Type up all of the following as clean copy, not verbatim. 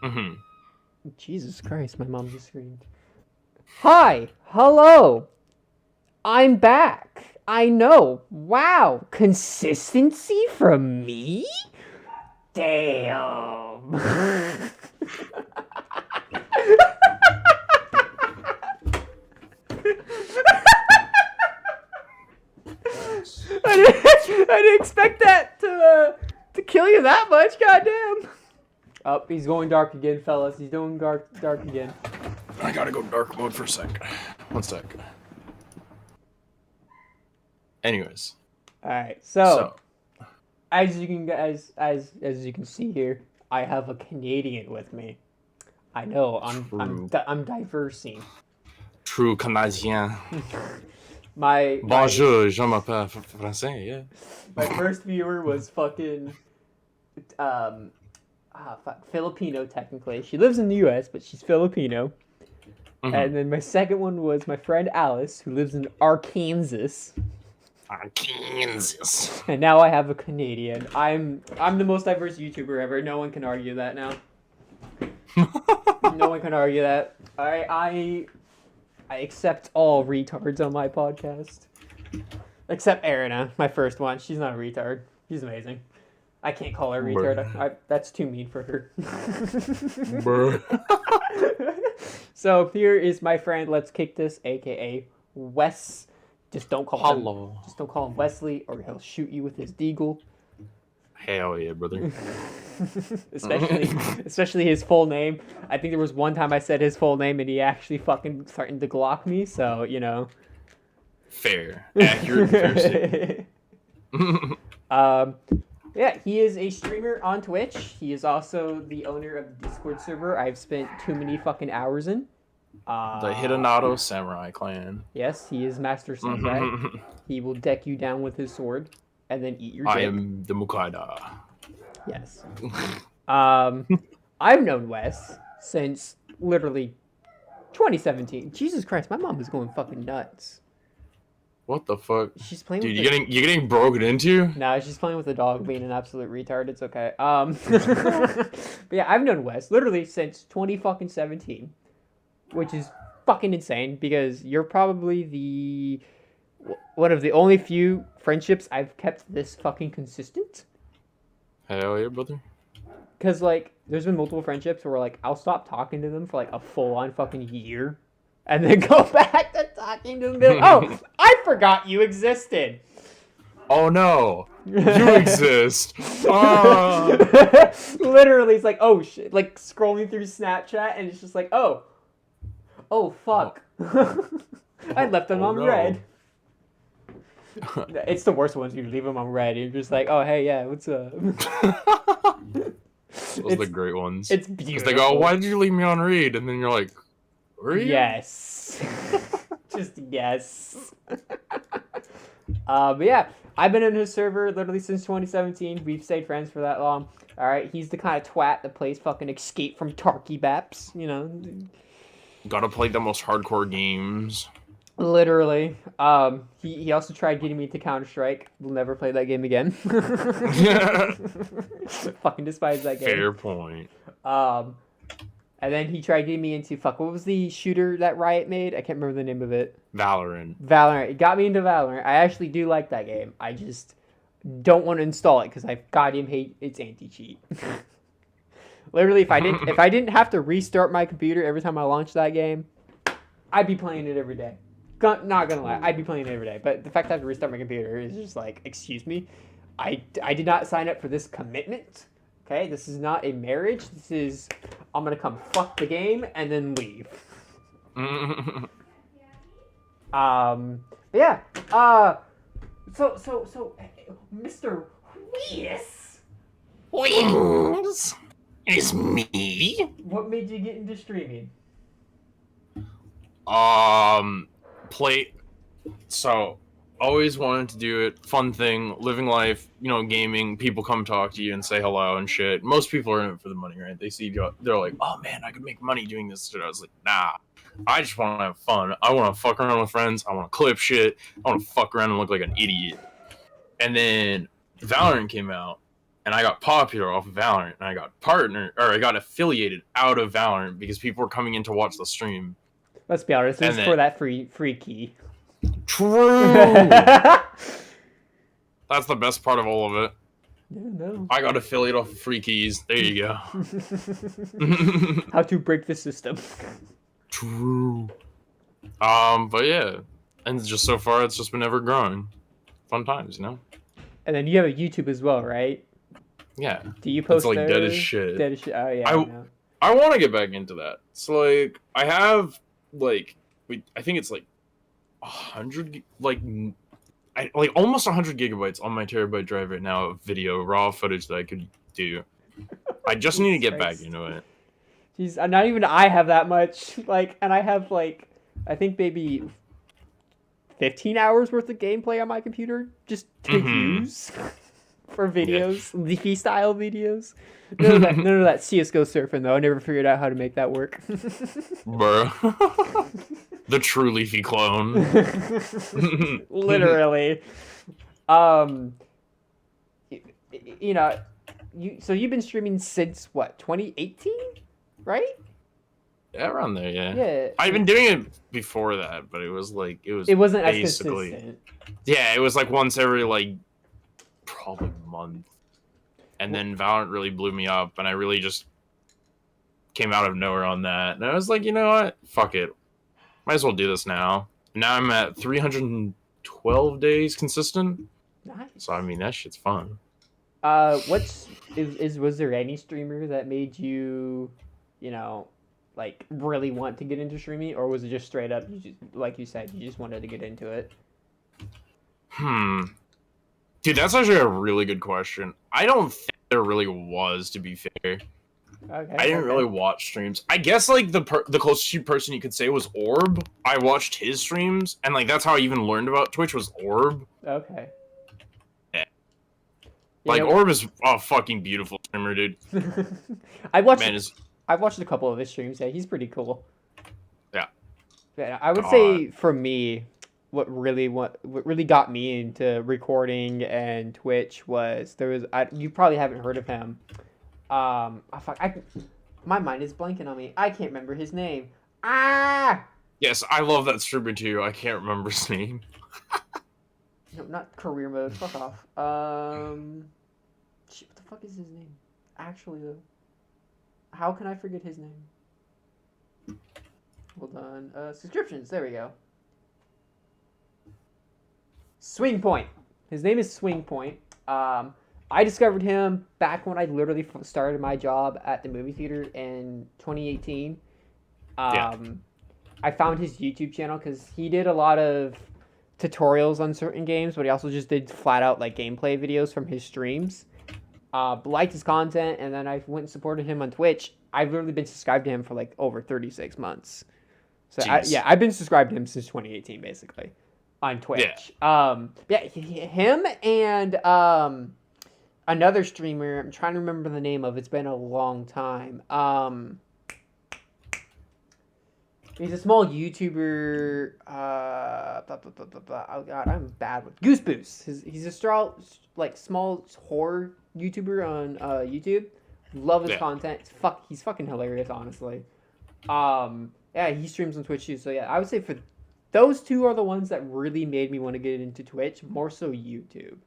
Mm-hmm. Jesus Christ, my mom just screamed. Hi! Hello! I'm back! I know! Wow! Consistency from me? Damn! I didn't expect that to kill you that much, goddamn! Oh, he's going dark again, fellas. He's doing dark again. I gotta go dark mode for a sec. 1 sec. Anyways. Alright, so as you can see here, I have a Canadian with me. I know, I'm diversing. True Canadien. Bonjour, je m'appelle français, yeah. My first viewer was fucking Filipino, technically. She lives in the US, but she's Filipino. Mm-hmm. And then my second one was my friend Alice, who lives in Arkansas. Arkansas. And now I have a Canadian. I'm the most diverse YouTuber ever. No one can argue that now. No one can argue that. I accept all retards on my podcast. Except Erina, my first one. She's not a retard. She's amazing. I can't call her a retard. That's too mean for her. So here is my friend Letskickthis, aka Wes. Just don't call him Wesley, or he'll shoot you with his deagle. Hell yeah, brother. especially his full name. I think there was one time I said his full name and he actually fucking threatened to Glock me. So fair, accurate, fair. Yeah, he is a streamer on Twitch. He is also the owner of the Discord server I've spent too many fucking hours in. The Hidanato Samurai Clan. Yes, he is Master Samurai. He will deck you down with his sword and then eat your dick. I am the Mukaida. Yes. I've known Wes since literally 2017. Jesus Christ, my mom is going fucking nuts. What the fuck? She's playing. Dude, you're getting broken into? No, she's playing with the dog, being an absolute retard. It's okay. But yeah, I've known Wes literally since 2017, which is fucking insane because you're probably one of the only few friendships I've kept this fucking consistent. Hell yeah, brother. Because there's been multiple friendships where I'll stop talking to them for a full-on fucking year. And then go back to talking to them. Oh, I forgot you existed. Oh no, you exist. Literally, it's oh shit. Scrolling through Snapchat, and it's just oh fuck. I left them on red. It's the worst ones. You leave them on red. You're just oh hey yeah, what's up? Those are the great ones. It's beautiful. They go, why did you leave me on read? And then you're like, were you? Yes. Just yes. But yeah, I've been in his server literally since 2017. We've stayed friends for that long. All right, he's the kind of twat that plays fucking Escape from Tarky Baps, Gotta play the most hardcore games. Literally. He also tried getting me into Counter-Strike. We'll never play that game again. Fucking despise that game. Fair point. And then he tried getting me into what was the shooter that Riot made? I can't remember the name of it. Valorant. It got me into Valorant. I actually do like that game. I just don't want to install it because I goddamn hate its anti-cheat. Literally, if I didn't have to restart my computer every time I launched that game, I'd be playing it every day. Not gonna lie, I'd be playing it every day. But the fact that I have to restart my computer is just excuse me, I did not sign up for this commitment. Okay, this is not a marriage. This is, I'm gonna come fuck the game and then leave. But yeah. So, Mr. Wings is me. What made you get into streaming? So always wanted to do it. Fun thing, living life, gaming. People come talk to you and say hello and shit. Most people are in it for the money, right? They see you, they're like, oh man, I could make money doing this shit. I was like, nah, I just want to have fun. I want to fuck around with friends. I want to clip shit. I want to fuck around and look like an idiot. And then Valorant came out, and I got popular off of Valorant, and I got affiliated out of Valorant because people were coming in to watch the stream. Let's be honest, it was And for then that free key. true. Yeah, That's the best part of all of it. no. I got affiliate off of free keys. There you go. How to break the system. True. But yeah, and just so far, it's just been ever growing. Fun times, you know. And then you have a YouTube as well, right? Yeah. Do you post It's like there? dead as shit. Dead as shit. Oh yeah. I know. I want to get back into that. So like, I have like, I think it's like 100, like, like almost 100 gigabytes on my terabyte drive right now of video raw footage that I could do. I just need to get back into it. Jeez, not even I have that much. Like, and I have like, I think maybe 15 hours worth of gameplay on my computer just to use for videos, Leafy style videos. None of that CS:GO surfing though. I never figured out how to make that work. Bro. The true Leafy clone. Literally. You know, you've been streaming since what, 2018, right? Yeah, around there, yeah. Yeah. I've been doing it before that, but it wasn't basically, as consistent. Yeah, it was like once every like probably month. And then Valorant really blew me up, and I really just came out of nowhere on that. And I was like, you know what? Fuck it. Might as well do this now. Now I'm at 312 days consistent. Nice. So I mean, that shit's fun. Was there any streamer that made you, like really want to get into streaming, or was it just straight up, you just, like you said, you just wanted to get into it? Dude, that's actually a really good question. I don't think there really was, to be fair. Okay. I didn't really watch streams. I guess like the closest person you could say was Orb. I watched his streams, and like that's how I even learned about Twitch was Orb. Okay. Yeah. Like Orb is a fucking beautiful streamer, dude. I've watched a couple of his streams. Yeah, he's pretty cool. Yeah. Yeah, I would say for me, what really got me into recording and Twitch was you probably haven't heard of him. My mind is blanking on me. I can't remember his name. Yes, I love that streamer too. I can't remember his name. No, not career mode. Fuck off. Shit, what the fuck is his name? Actually, though. How can I forget his name? Hold on. Subscriptions. There we go. Swing Point. His name is Swing Point. I discovered him back when I literally started my job at the movie theater in 2018. I found his YouTube channel because he did a lot of tutorials on certain games, but he also just did flat out like gameplay videos from his streams. Liked his content, and then I went and supported him on Twitch. I've literally been subscribed to him for like over 36 months. So I've been subscribed to him since 2018, basically, on Twitch. Him and another streamer, I'm trying to remember the name of. It's been a long time. He's a small YouTuber. Oh god, I'm bad with Goose Boost. He's a small horror YouTuber on YouTube. Love his content. He's fucking hilarious, honestly. He streams on Twitch too. So yeah, I would say for those two are the ones that really made me want to get into Twitch. More so YouTube.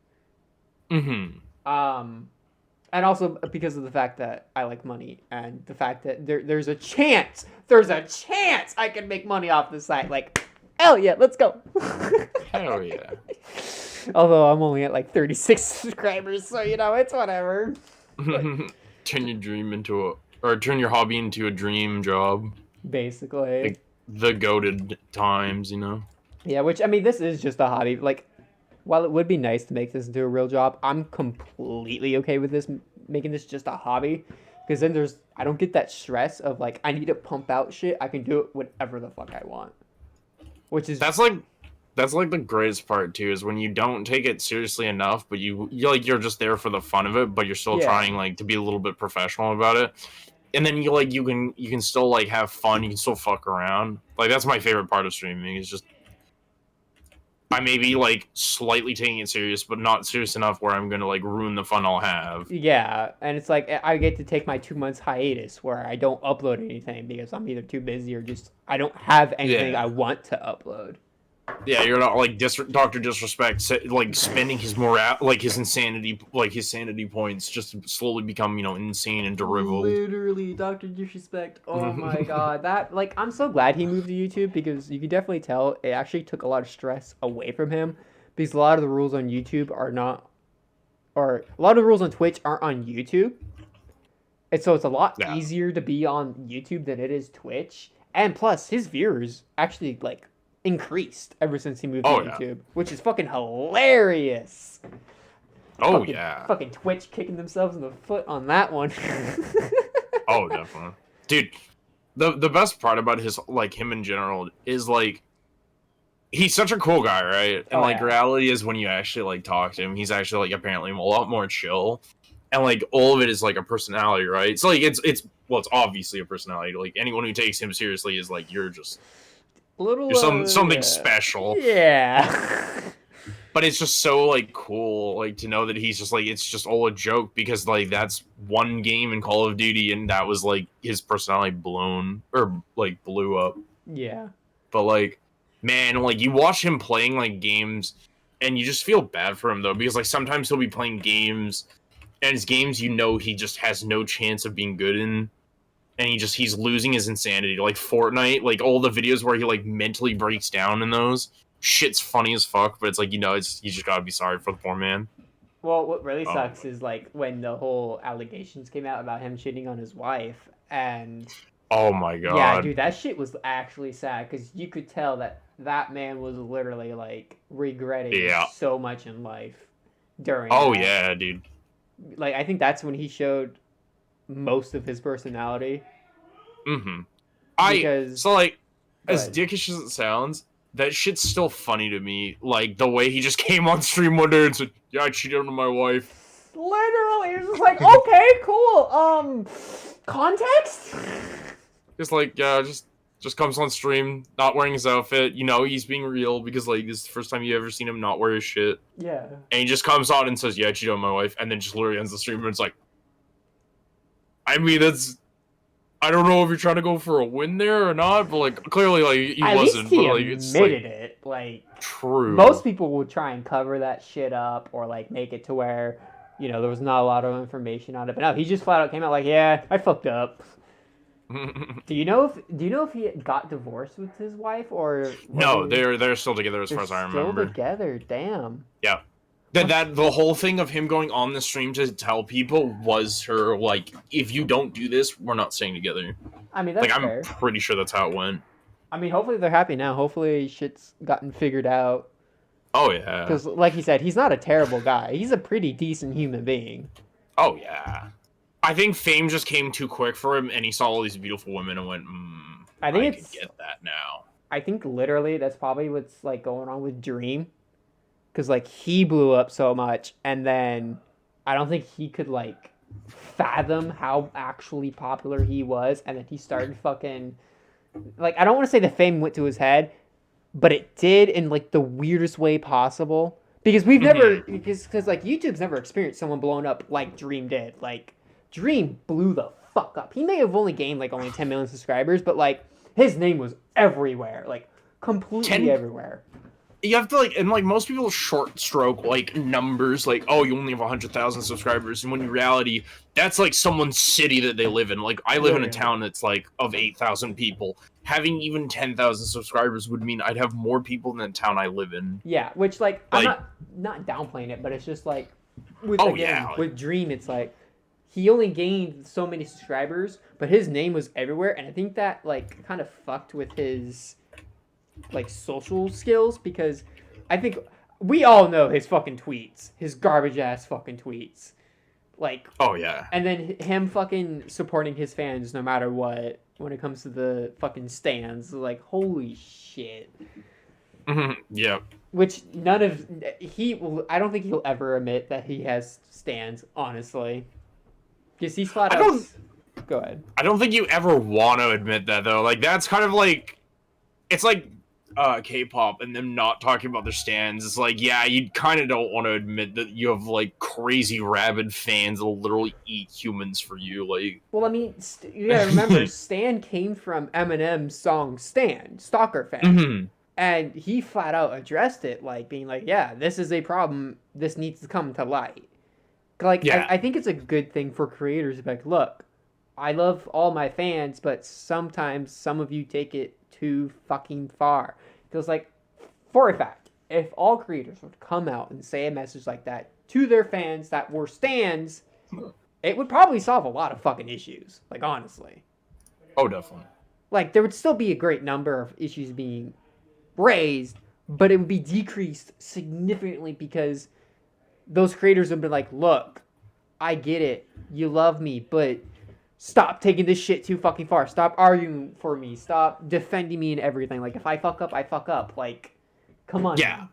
And also because of the fact that I like money and the fact that there's a chance I can make money off this site. Like, hell yeah, let's go. Hell yeah. Although I'm only at like 36 subscribers, so it's whatever. Turn your hobby into a dream job. Basically. Like the goated times, Yeah, which, I mean, this is just a hobby. Like, while it would be nice to make this into a real job, I'm completely okay with making this just a hobby. Because then I don't get that stress of like, I need to pump out shit. I can do it whatever the fuck I want. Which is... That's like the greatest part too, is when you don't take it seriously enough, but you're just there for the fun of it, but you're still trying like to be a little bit professional about it. And then you can still like have fun, you can still fuck around. Like that's my favorite part of streaming, is just I may be like slightly taking it serious, but not serious enough where I'm gonna like ruin the fun I'll have. Yeah, and it's like I get to take my 2 months hiatus where I don't upload anything because I'm either too busy or just I don't have anything I Yeah. want to upload. Yeah, you're not like Doctor Disrespect, like spending his morale, like his sanity points, just to slowly become insane and deriveled. Literally, Dr. Disrespect. Oh my god, that like I'm so glad he moved to YouTube because you could definitely tell it actually took a lot of stress away from him because a lot of the rules on YouTube are not, or a lot of the rules on Twitch aren't on YouTube, and so it's a lot Yeah. easier to be on YouTube than it is Twitch. And plus, his viewers actually like increased ever since he moved to YouTube, which is fucking hilarious. Oh fucking, yeah. Fucking Twitch kicking themselves in the foot on that one. Oh, definitely, dude. The best part about him in general is like he's such a cool guy, right? And reality is when you actually like talk to him, he's actually like apparently a lot more chill. And like all of it is like a personality, right? So like it's obviously a personality. Like anyone who takes him seriously is like you're something special. Yeah. But it's just so like cool, like to know that he's just like it's just all a joke because like that's one game in Call of Duty and that was like his personality blew up. Yeah. But like, man, like you watch him playing like games, and you just feel bad for him though because like sometimes he'll be playing games, and it's games he just has no chance of being good in. And he's losing his insanity. Like Fortnite, like all the videos where he like mentally breaks down in those. Shit's funny as fuck, but it's like you just gotta be sorry for the poor man. Well, what really sucks is like when the whole allegations came out about him cheating on his wife, and oh my god, yeah, dude, that shit was actually sad because you could tell that man was literally like regretting so much in life during. Oh yeah, dude. Like I think that's when he showed most of his personality. Mm-hmm. Because as dickish as it sounds, that shit's still funny to me. Like the way he just came on stream one day and said, "Yeah, I cheated on my wife." Literally, it's just like, okay, cool. Context? It's like, yeah, just comes on stream, not wearing his outfit. He's being real because like this is the first time you ever seen him not wear his shit. Yeah. And he just comes on and says, "Yeah, I cheated on my wife," and then just literally ends the stream and it's like, I mean, I don't know if you're trying to go for a win there or not, but like clearly, like he wasn't. Least he but like admitted it. Like true. Most people would try and cover that shit up or like make it to where there was not a lot of information on it. But no, he just flat out came out like, "Yeah, I fucked up." Do you know if he got divorced with his wife or? No, they're still together as far as I remember. Still together. Damn. Yeah. That the whole thing of him going on the stream to tell people was her like, if you don't do this, we're not staying together. I mean, that's like fair. I'm pretty sure that's how it went. I mean, hopefully they're happy now. Hopefully shit's gotten figured out. Oh yeah. Because, like he said, he's not a terrible guy. He's a pretty decent human being. Oh yeah. I think fame just came too quick for him, and he saw all these beautiful women and went, I could get that now. I think literally that's probably what's like going on with Dream. Because, like, he blew up so much, and then I don't think he could, like, fathom how actually popular he was, and then he started fucking... Like, I don't want to say the fame went to his head, but it did in, like, the weirdest way possible. Because we've never... Because, like, YouTube's never experienced someone blowing up like Dream did. Like, Dream blew the fuck up. He may have only gained, like, only 10 million subscribers, but, like, his name was everywhere. Like, completely everywhere. You have to, like, and, like, most people short stroke, like, numbers, like, oh, you only have 100,000 subscribers, and when in reality, that's, like, someone's city that they live in. Like, I live in a town that's, like, of 8,000 people. Having even 10,000 subscribers would mean I'd have more people than the town I live in. Yeah, which, like, I'm not downplaying it, but it's just, like, with Dream, it's, like, he only gained so many subscribers, but his name was everywhere, and I think that, like, kind of fucked with his... like social skills because I think we all know his fucking tweets, his garbage ass fucking tweets, like oh yeah, and then him fucking supporting his fans no matter what when it comes to the fucking stands, like holy shit. Yeah. Which I don't think he'll ever admit that he has stands, honestly, because he's flat out. Go ahead. I don't think you ever want to admit that though. Like that's kind of like it's like K-pop and them not talking about their stands. It's like, yeah, you kind of don't want to admit that you have like crazy rabid fans that'll literally eat humans for you. Like, Well, I mean, you gotta remember, Stan came from Eminem's song "Stan," Stalker fan, mhm. and he flat out addressed it, like being like, "Yeah, this is a problem. This needs to come to light." Like, Yeah, I think it's a good thing for creators to be like, "Look, I love all my fans, but sometimes some of you take it too fucking far." Because, like, for a fact, if all creators would come out and say a message like that to their fans that were stans, it would probably solve a lot of fucking issues. Like, honestly. oh, definitely. Like, there would still be a great number of issues being raised, but it would be decreased significantly because those creators would be like, look, I get it. You love me, but stop taking this shit too fucking far. Stop arguing for me. Stop defending me and everything. Like, if I fuck up, I fuck up. Like, come on. Yeah.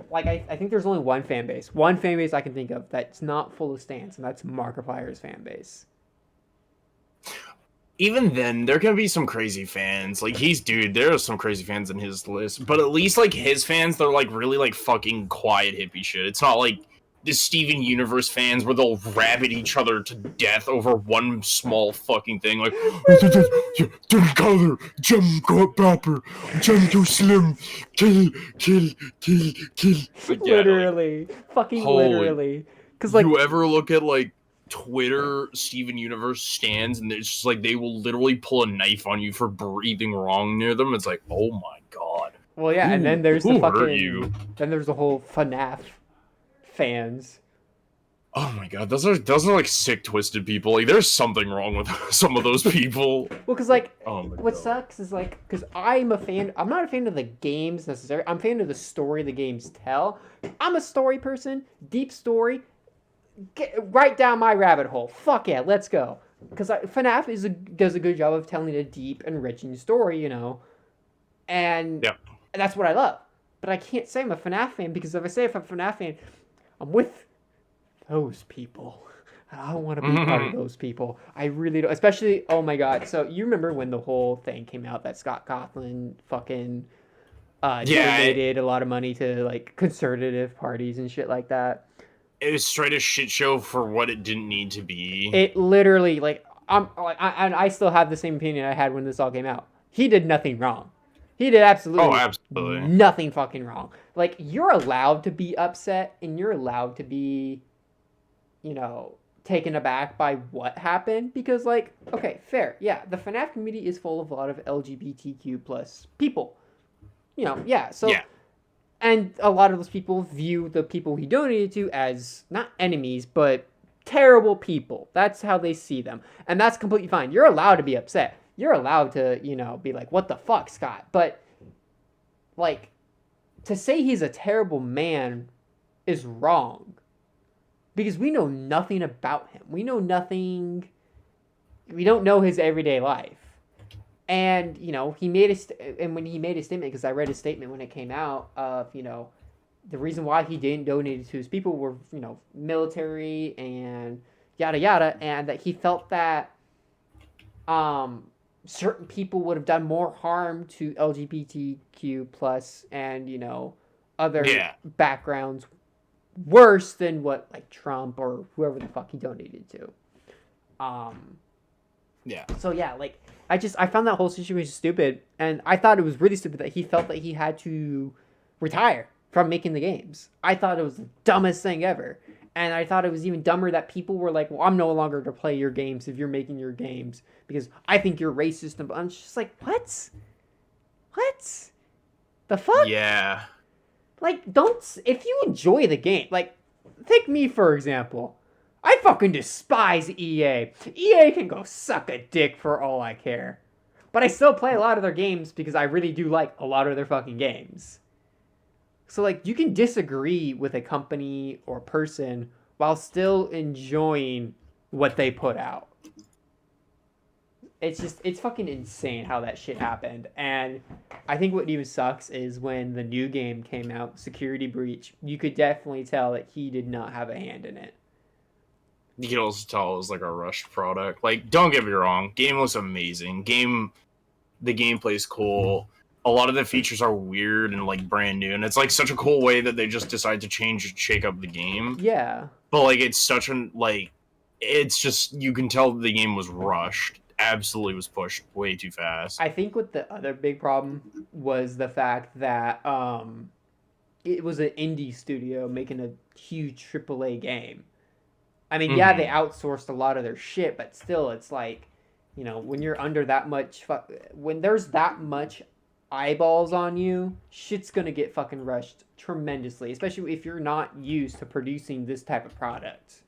Like, I think there's only one fan base. One fan base I can think of that's not full of stans, and that's Markiplier's fan base. Even then, there can be some crazy fans. Like, there are some crazy fans in his list, but at least like his fans, they're like really like fucking quiet hippie shit. It's not like the Steven Universe fans where they'll rabbit each other to death over one small fucking thing. Like, different color, gem proper, gem too slim, kill, kill, kill, kill. Like, yeah, Literally. like, Fucking holy, literally. Because, like, you ever look at like Twitter Steven Universe stands and it's just like they will literally pull a knife on you for breathing wrong near them. It's like, oh my god. well, yeah, and then there's the Who hurt fucking. you? Then there's the whole FNAF fans. Oh my god, those are like sick, twisted people. Like, there's something wrong with some of those people. Well, because, like, Oh my what god. sucks is, like, because I'm a fan. I'm not a fan of the games necessarily. I'm a fan of the story the games tell. I'm a story person. Deep story. Get right down my rabbit hole. Fuck yeah, let's go. Because FNAF does a good job of telling a deep, enriching story, you know, and Yeah. that's what I love. But I can't say I'm a FNAF fan because if I say I'm a FNAF fan, I'm with those people. I don't want to be part of those people. I really don't. Especially, oh my god. So you remember when the whole thing came out that Scott Cawthon fucking Yeah, donated a lot of money to like conservative parties and shit like that. it was straight a shit show for what it didn't need to be. It literally like I still have the same opinion I had when this all came out. He did nothing wrong. He did Oh, absolutely absolutely. nothing fucking wrong. Like, you're allowed to be upset and you're allowed to be, you know, taken aback by what happened because, like, okay, fair, yeah, the FNAF community is full of a lot of LGBTQ plus people, you know, yeah, so Yeah. and a lot of those people view the people he donated to as not enemies but terrible people. That's how they see them, and that's completely fine. You're allowed to be upset. You're allowed to, you know, be like, what the fuck, Scott? But like, to say he's a terrible man is wrong because we know nothing about him. We know nothing. We don't know his everyday life. And you know, and when he made a statement, because I read his statement when it came out of, you know, the reason why he didn't donate it to his people were, you know, military and yada yada, and that he felt that certain people would have done more harm to LGBTQ plus and, you know, other Yeah. backgrounds worse than what like Trump or whoever the fuck he donated to. Yeah. So yeah, like I found that whole situation stupid, and I thought it was really stupid that he felt that he had to retire from making the games. I thought it was the dumbest thing ever. And I thought it was even dumber that people were like, well, I'm no longer to play your games if you're making your games because I think you're racist. And I'm just like, what? What? The fuck? Yeah. Like, if you enjoy the game, like, take me for example. I fucking despise EA. EA can go suck a dick for all I care. But I still play a lot of their games because I really do like a lot of their fucking games. So, like, you can disagree with a company or person while still enjoying what they put out. It's fucking insane how that shit happened. And I think what even sucks is when the new game came out, Security Breach, you could definitely tell that he did not have a hand in it. You can also tell it was like a rushed product. Like, don't get me wrong, game looks amazing. The gameplay's cool. a lot of the features are weird and like brand new, and it's like such a cool way that they just decide to shake up the game. Yeah. But like it's such an like, it's just, you can tell the game was rushed. Absolutely was pushed way too fast. I think what the other big problem was the fact that it was an indie studio making a huge AAA game. I mean, yeah, they outsourced a lot of their shit, but still, it's like, you know, when you're under that much, when there's that much eyeballs on you, shit's gonna get fucking rushed tremendously, especially if you're not used to producing this type of product.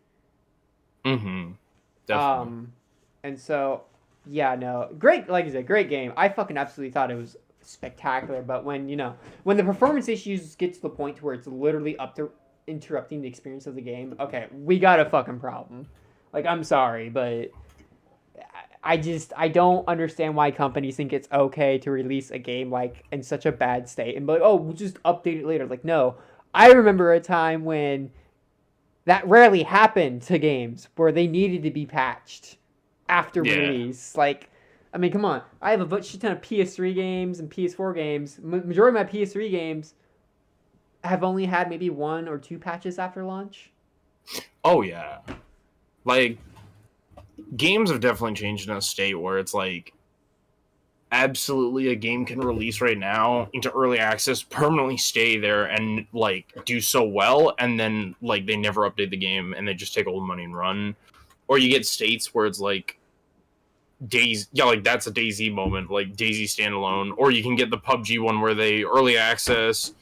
Definitely. And so, yeah, no, great, like I said, great game. I fucking absolutely thought it was spectacular, but when, you know, when the performance issues get to the point to where it's literally up to interrupting the experience of the game, okay, we got a fucking problem. Like, I'm sorry, but I don't understand why companies think it's okay to release a game like in such a bad state and be like, oh, we'll just update it later. Like, no, I remember a time when that rarely happened to games where they needed to be patched after release. Like, I mean, come on, I have a bunch ton of PS3 games and PS4 games. Majority of my PS3 games have only had maybe 1 or 2 patches after launch. Oh yeah, like games have definitely changed in a state where it's like, absolutely a game can release right now into early access, permanently stay there, and like do so well, and then like they never update the game and they just take all the money and run. Or you get states where it's like Daisy, yeah, like that's a Daisy moment, like Daisy standalone. Or you can get the PUBG one where they early access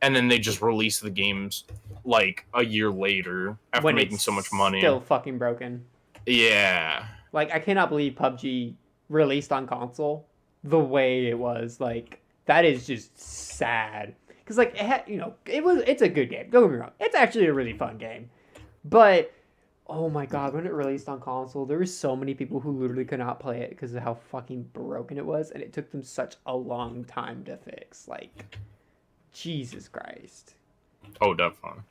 and then they just release the games like a year later after when making so much money. Still fucking broken. Yeah. Like, I cannot believe PUBG released on console the way it was. Like, that is just sad. Because, like, you know, it's a good game. Don't get me wrong. It's actually a really fun game. But, oh my god, when it released on console, there were so many people who literally could not play it because of how fucking broken it was. And it took them such a long time to fix. Like, Jesus Christ. Oh, definitely.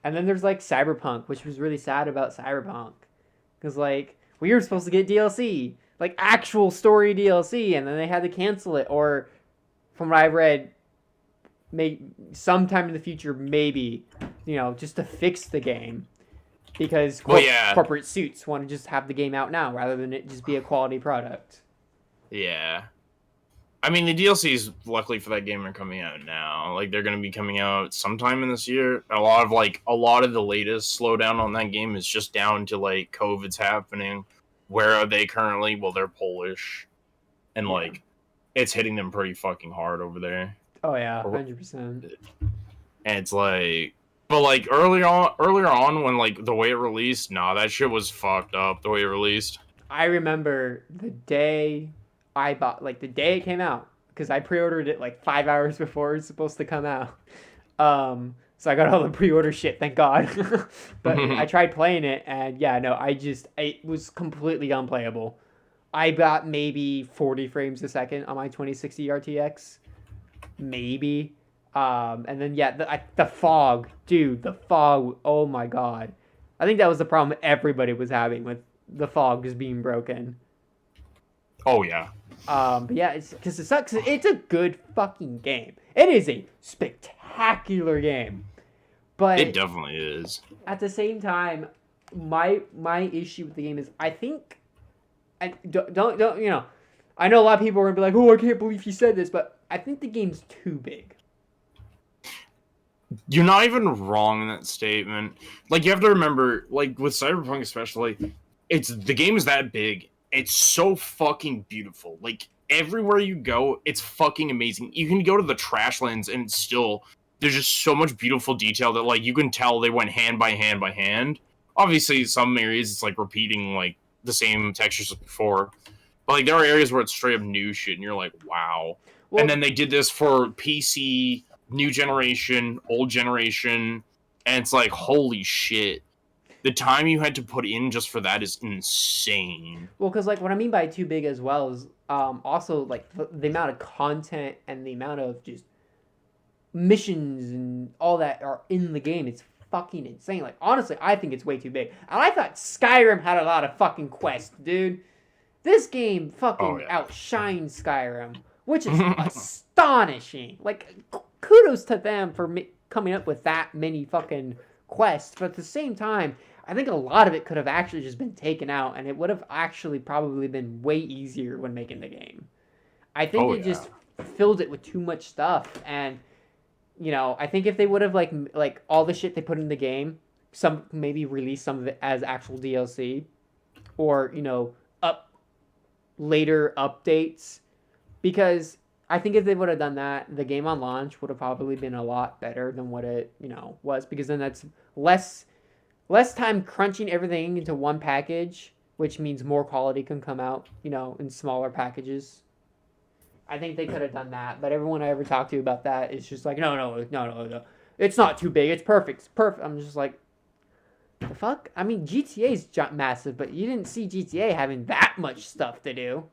And then there's, like, Cyberpunk, which was really sad about Cyberpunk. Because, like, we were supposed to get DLC. Like, actual story DLC. And then they had to cancel it. Or, from what I've read, sometime in the future, maybe, you know, just to fix the game. Because corporate suits want to just have the game out now rather than it just be a quality product. Yeah. I mean, the DLCs, luckily for that game, are coming out now. Like, they're going to be coming out sometime in this year. A lot of the latest slowdown on that game is just down to, like, COVID's happening. Where are they currently? Well, they're Polish. And, like, it's hitting them pretty fucking hard over there. Oh, yeah, 100%. And it's like... But, like, earlier on, when, like, the way it released, that shit was fucked up, the way it released. I remember the day I bought, like, the day it came out, because I pre-ordered it, like, 5 hours before it was supposed to come out. So I got all the pre-order shit, thank God. But I tried playing it, and yeah, no, it was completely unplayable. I got maybe 40 frames a second on my 2060 RTX. Maybe. And then, yeah, the fog. Dude, the fog, oh my God. I think that was the problem everybody was having with the fog just being broken. Oh, yeah. But yeah, it's because it sucks. It's a good fucking game. It is a spectacular game. But it definitely is. At the same time, my issue with the game is I think, and don't you know, I know a lot of people are gonna be like, oh, I can't believe you said this, but I think the game's too big. You're not even wrong in that statement. Like, you have to remember, like, with Cyberpunk especially, the game is that big. It's so fucking beautiful. Like, everywhere you go, it's fucking amazing. You can go to the trash lands and still, there's just so much beautiful detail that, like, you can tell they went hand by hand by hand. Obviously, some areas, it's, like, repeating, like, the same textures as before. But, like, there are areas where it's straight up new shit, and you're like, wow. Well, and then they did this for PC, new generation, old generation, and it's like, holy shit. The time you had to put in just for that is insane. Well, because, like, what I mean by too big as well is also, like, the amount of content and the amount of just missions and all that are in the game. It's fucking insane. Like, honestly, I think it's way too big. And I thought Skyrim had a lot of fucking quests, dude. This game fucking outshined Skyrim. which is astonishing. Like, kudos to them for coming up with that many fucking quests. But at the same time, I think a lot of it could have actually just been taken out, and it would have actually probably been way easier when making the game. I think they just filled it with too much stuff, and I think if they would have like all the shit they put in the game, some maybe release some of it as actual DLC, or up later updates, because I think if they would have done that, the game on launch would have probably been a lot better than what it was, because then that's less time crunching everything into one package, which means more quality can come out in smaller packages. I think they could have done that, but everyone I ever talked to about that is just like, no. It's not too big. It's perfect. It's perfect. I'm just like, the fuck? I mean, GTA's massive, but you didn't see GTA having that much stuff to do.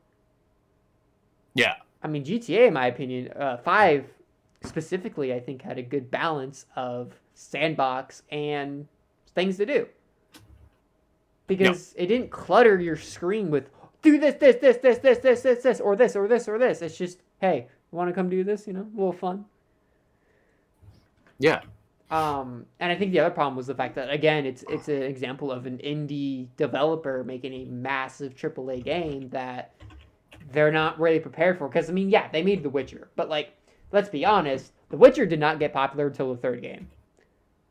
Yeah. I mean, GTA, in my opinion, 5 specifically, I think had a good balance of sandbox and things to do. Because it didn't clutter your screen with, do this, or this, or this, or this. It's just, hey, want to come do this? A little fun. Yeah. And I think the other problem was the fact that, again, it's an example of an indie developer making a massive AAA game that they're not really prepared for. Because, I mean, yeah, they made The Witcher. But, like, let's be honest, The Witcher did not get popular until the third game.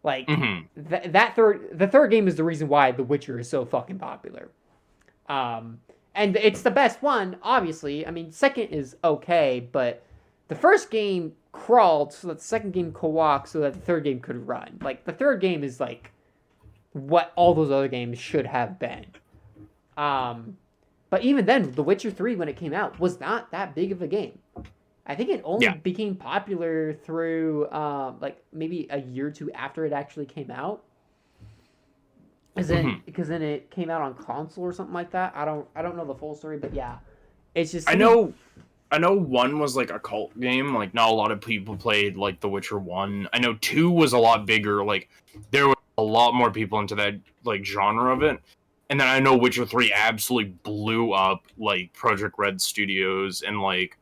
Like, the third game is the reason why The Witcher is so fucking popular. And it's the best one, obviously. I mean, second is okay, but the first game crawled so that the second game could walk so that the third game could run. Like, the third game is, like, what all those other games should have been. But even then, The Witcher 3, when it came out, was not that big of a game. I think it only became popular through, like, maybe a year or two after it actually came out. Because then it came out on console or something like that. I don't know the full story, but yeah, it's just. I know 1 was like a cult game. Like, not a lot of people played like The Witcher 1. I know 2 was a lot bigger. Like, there were a lot more people into that like genre of it. And then I know Witcher 3 absolutely blew up like Project Red Studios and like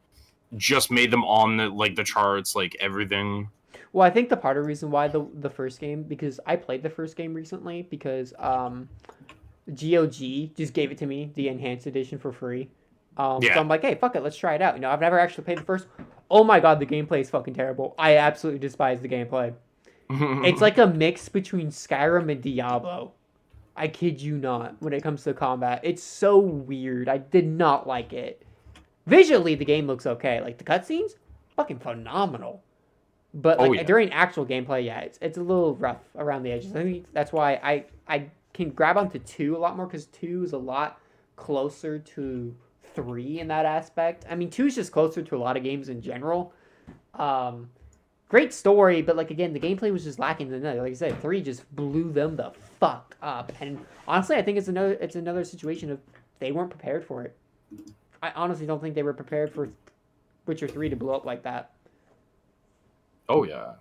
just made them on the charts, like everything. Well, I think the part of the reason why the first game, because I played the first game recently, because GOG just gave it to me, the enhanced edition, for free. So I'm like, hey, fuck it, let's try it out. I've never actually played the first. Oh my god, the gameplay is fucking terrible. I absolutely despise the gameplay. It's like a mix between Skyrim and Diablo. I kid you not, when it comes to combat. It's so weird. I did not like it. Visually, the game looks okay. Like, the cutscenes, fucking phenomenal. But during actual gameplay, it's a little rough around the edges. I think that's why I can grab onto 2 a lot more, because 2 is a lot closer to 3 in that aspect. I mean, 2 is just closer to a lot of games in general. Great story, but like, again, the gameplay was just lacking. Like I said, 3 just blew them the fuck up. And honestly, I think it's another situation of they weren't prepared for it. I honestly don't think they were prepared for Witcher 3 to blow up like that. Oh yeah.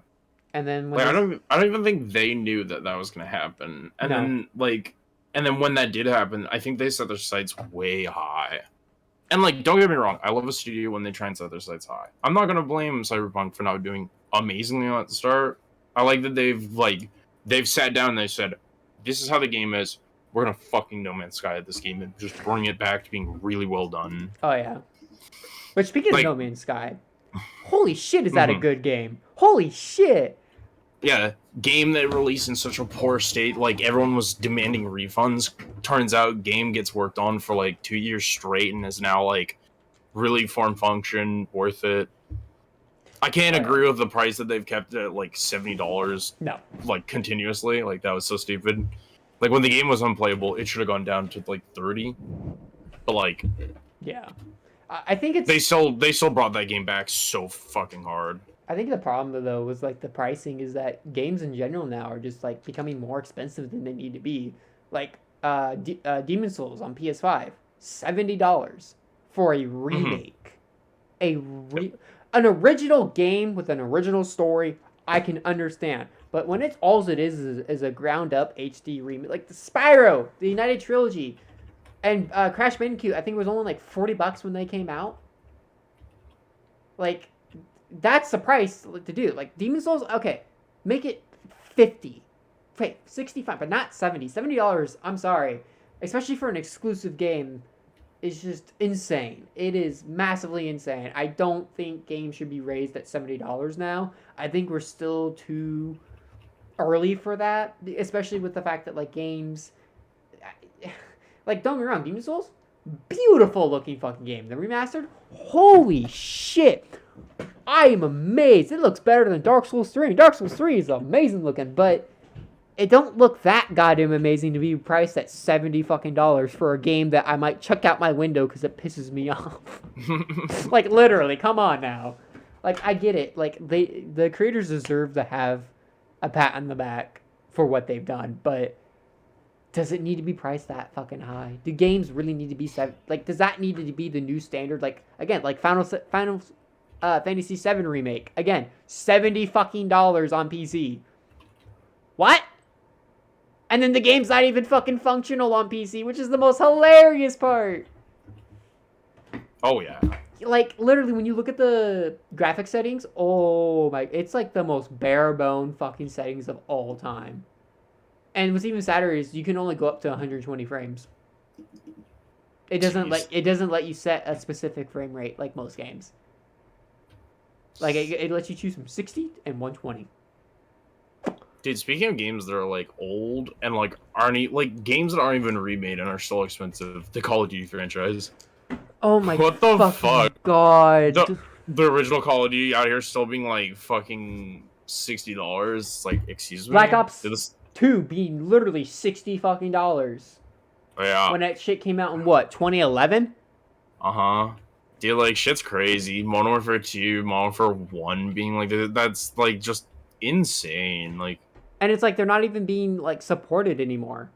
And then I don't even think they knew that was going to happen. And then when that did happen, I think they set their sights way high. And like, don't get me wrong, I love a studio when they try and set their sights high. I'm not going to blame Cyberpunk for not doing amazingly at the start. I like that they've sat down and they said, this is how the game is. We're going to fucking No Man's Sky at this game and just bring it back to being really well done. Oh yeah. But speaking of No Man's Sky, holy shit, is that a good game? Holy shit. Yeah, game that released in such a poor state, like everyone was demanding refunds. Turns out game gets worked on for like 2 years straight and is now like really form function, worth it. I can't agree with the price that they've kept it at like $70. No. Like continuously. Like, that was so stupid. Like, when the game was unplayable, it should have gone down to like 30. But like, yeah. I think it's they still brought that game back so fucking hard. I think the problem though was like the pricing is that games in general now are just like becoming more expensive than they need to be. Like Demon Souls on PS5, $70 for a remake. An original game with an original story, I can understand. But when it's all it is a ground up HD remake, like the Spyro, the United Trilogy, and Crash Bandicoot, I think it was only like $40 when they came out. Like, that's the price to do. Like, Demon Souls, okay, make it 50. Wait, 65, but not 70. $70, I'm sorry. Especially for an exclusive game, is just insane. It is massively insane. I don't think games should be raised at $70 now. I think we're still too early for that, especially with the fact that, like, games... Like, don't get me wrong, Demon Souls, beautiful looking fucking game. The remastered, holy shit. I am amazed. It looks better than Dark Souls 3. Dark Souls 3 is amazing looking, but it don't look that goddamn amazing to be priced at $70 fucking dollars for a game that I might chuck out my window because it pisses me off. Like, literally, come on now. Like, I get it. Like, the creators deserve to have a pat on the back for what they've done, but does it need to be priced that fucking high? Do games really need to be like? Does that need to be the new standard? Like, again, like Final Fantasy VII remake, again, $70 fucking dollars on PC. What? And then the game's not even fucking functional on PC, which is the most hilarious part. Oh yeah. Like, literally, when you look at the graphic settings, oh my, it's like the most bare bone fucking settings of all time. And what's even sadder is you can only go up to 120 frames. It doesn't let you set a specific frame rate like most games. Like, it lets you choose from 60 and 120. Dude, speaking of games that are like old and like like games that aren't even remade and are still expensive, the Call of Duty franchise. Oh my what the fuck? God. The original Call of Duty out here still being like fucking $60. Like, excuse me. Black Ops 2 being literally $60 fucking dollars. Yeah. When that shit came out in what, 2011? Uh-huh. Dude, like, shit's crazy. Modern Warfare 2, Modern Warfare 1 being like, that's like just insane. Like, and it's like they're not even being like supported anymore.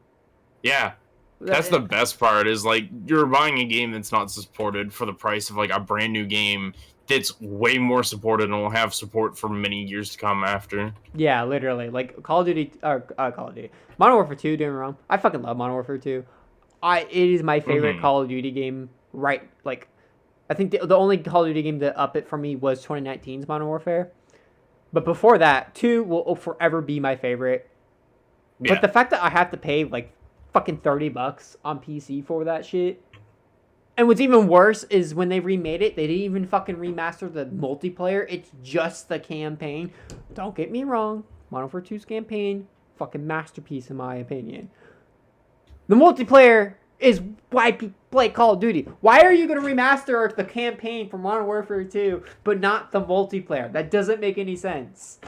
Yeah. That's the best part, is like you're buying a game that's not supported for the price of like a brand new game that's way more supported and will have support for many years to come after. Yeah, literally. Like Call of Duty, Call of Duty. Modern Warfare 2, don't get me wrong. I fucking love Modern Warfare 2. It is my favorite Call of Duty game, right? Like, I think the only Call of Duty game that up it for me was 2019's Modern Warfare. But before that, 2 will forever be my favorite. Yeah. But the fact that I have to pay like fucking $30 on PC for that shit. And what's even worse is when they remade it, they didn't even fucking remaster the multiplayer. It's just the campaign. Don't get me wrong. Modern Warfare 2's campaign, fucking masterpiece in my opinion. The multiplayer is why people play Call of Duty. Why are you going to remaster the campaign for Modern Warfare 2, but not the multiplayer? That doesn't make any sense.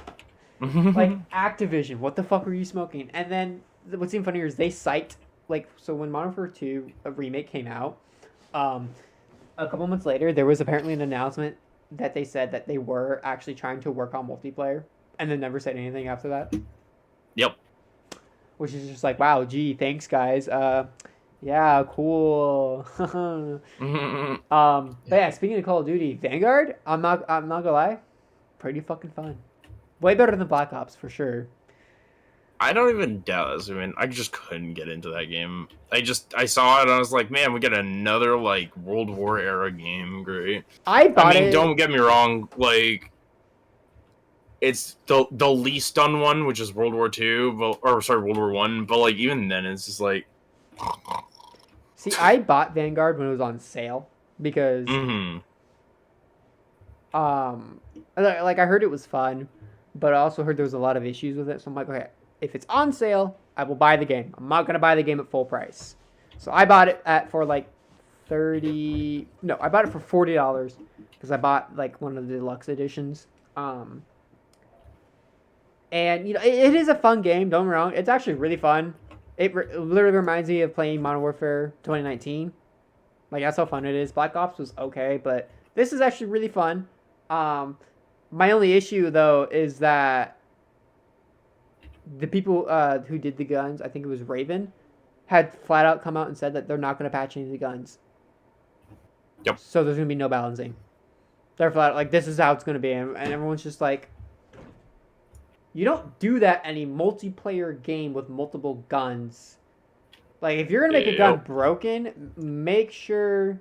Like, Activision, what the fuck are you smoking? And then what's even funnier is they cite, like, so when Modern Warfare 2 a remake came out, a couple months later, there was apparently an announcement that they said that they were actually trying to work on multiplayer, and then never said anything after that. Yep. Which is just like, wow, gee, thanks, guys. Yeah, cool. But yeah, speaking of Call of Duty, Vanguard, I'm not gonna lie, pretty fucking fun. Way better than Black Ops, for sure. I don't even doubt this. I mean, I just couldn't get into that game. I saw it and I was like, man, we get another like World War era game. Great. I mean, don't get me wrong. Like, it's the least done one, which is World War II, World War One. But like, even then, it's just like. See, I bought Vanguard when it was on sale because, like I heard it was fun, but I also heard there was a lot of issues with it. So I'm like, okay, if it's on sale, I will buy the game. I'm not gonna buy the game at full price. So I bought it for like I bought it for $40 because I bought like one of the deluxe editions. And you know, it is a fun game. Don't get me wrong, it's actually really fun. It literally reminds me of playing Modern Warfare 2019. Like, that's how fun it is. Black Ops was okay, but this is actually really fun. My only issue, though, is that the people who did the guns, I think it was Raven, had flat out come out and said that they're not going to patch any of the guns. Yep. So there's going to be no balancing. They're flat out like, this is how it's going to be. And everyone's just like, you don't do that in a multiplayer game with multiple guns. Like, if you're going to make a gun broken, make sure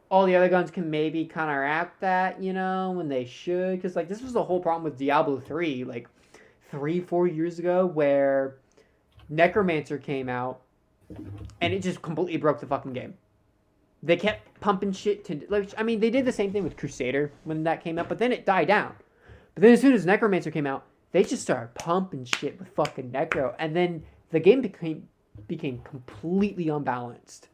all the other guns can maybe counteract that, when they should. Because, like, this was the whole problem with Diablo 3, like, 3-4 years ago, where Necromancer came out, and it just completely broke the fucking game. They kept pumping shit to... Like, I mean, they did the same thing with Crusader when that came out, but then it died down. But then as soon as Necromancer came out, they just started pumping shit with fucking Necro, and then the game became completely unbalanced.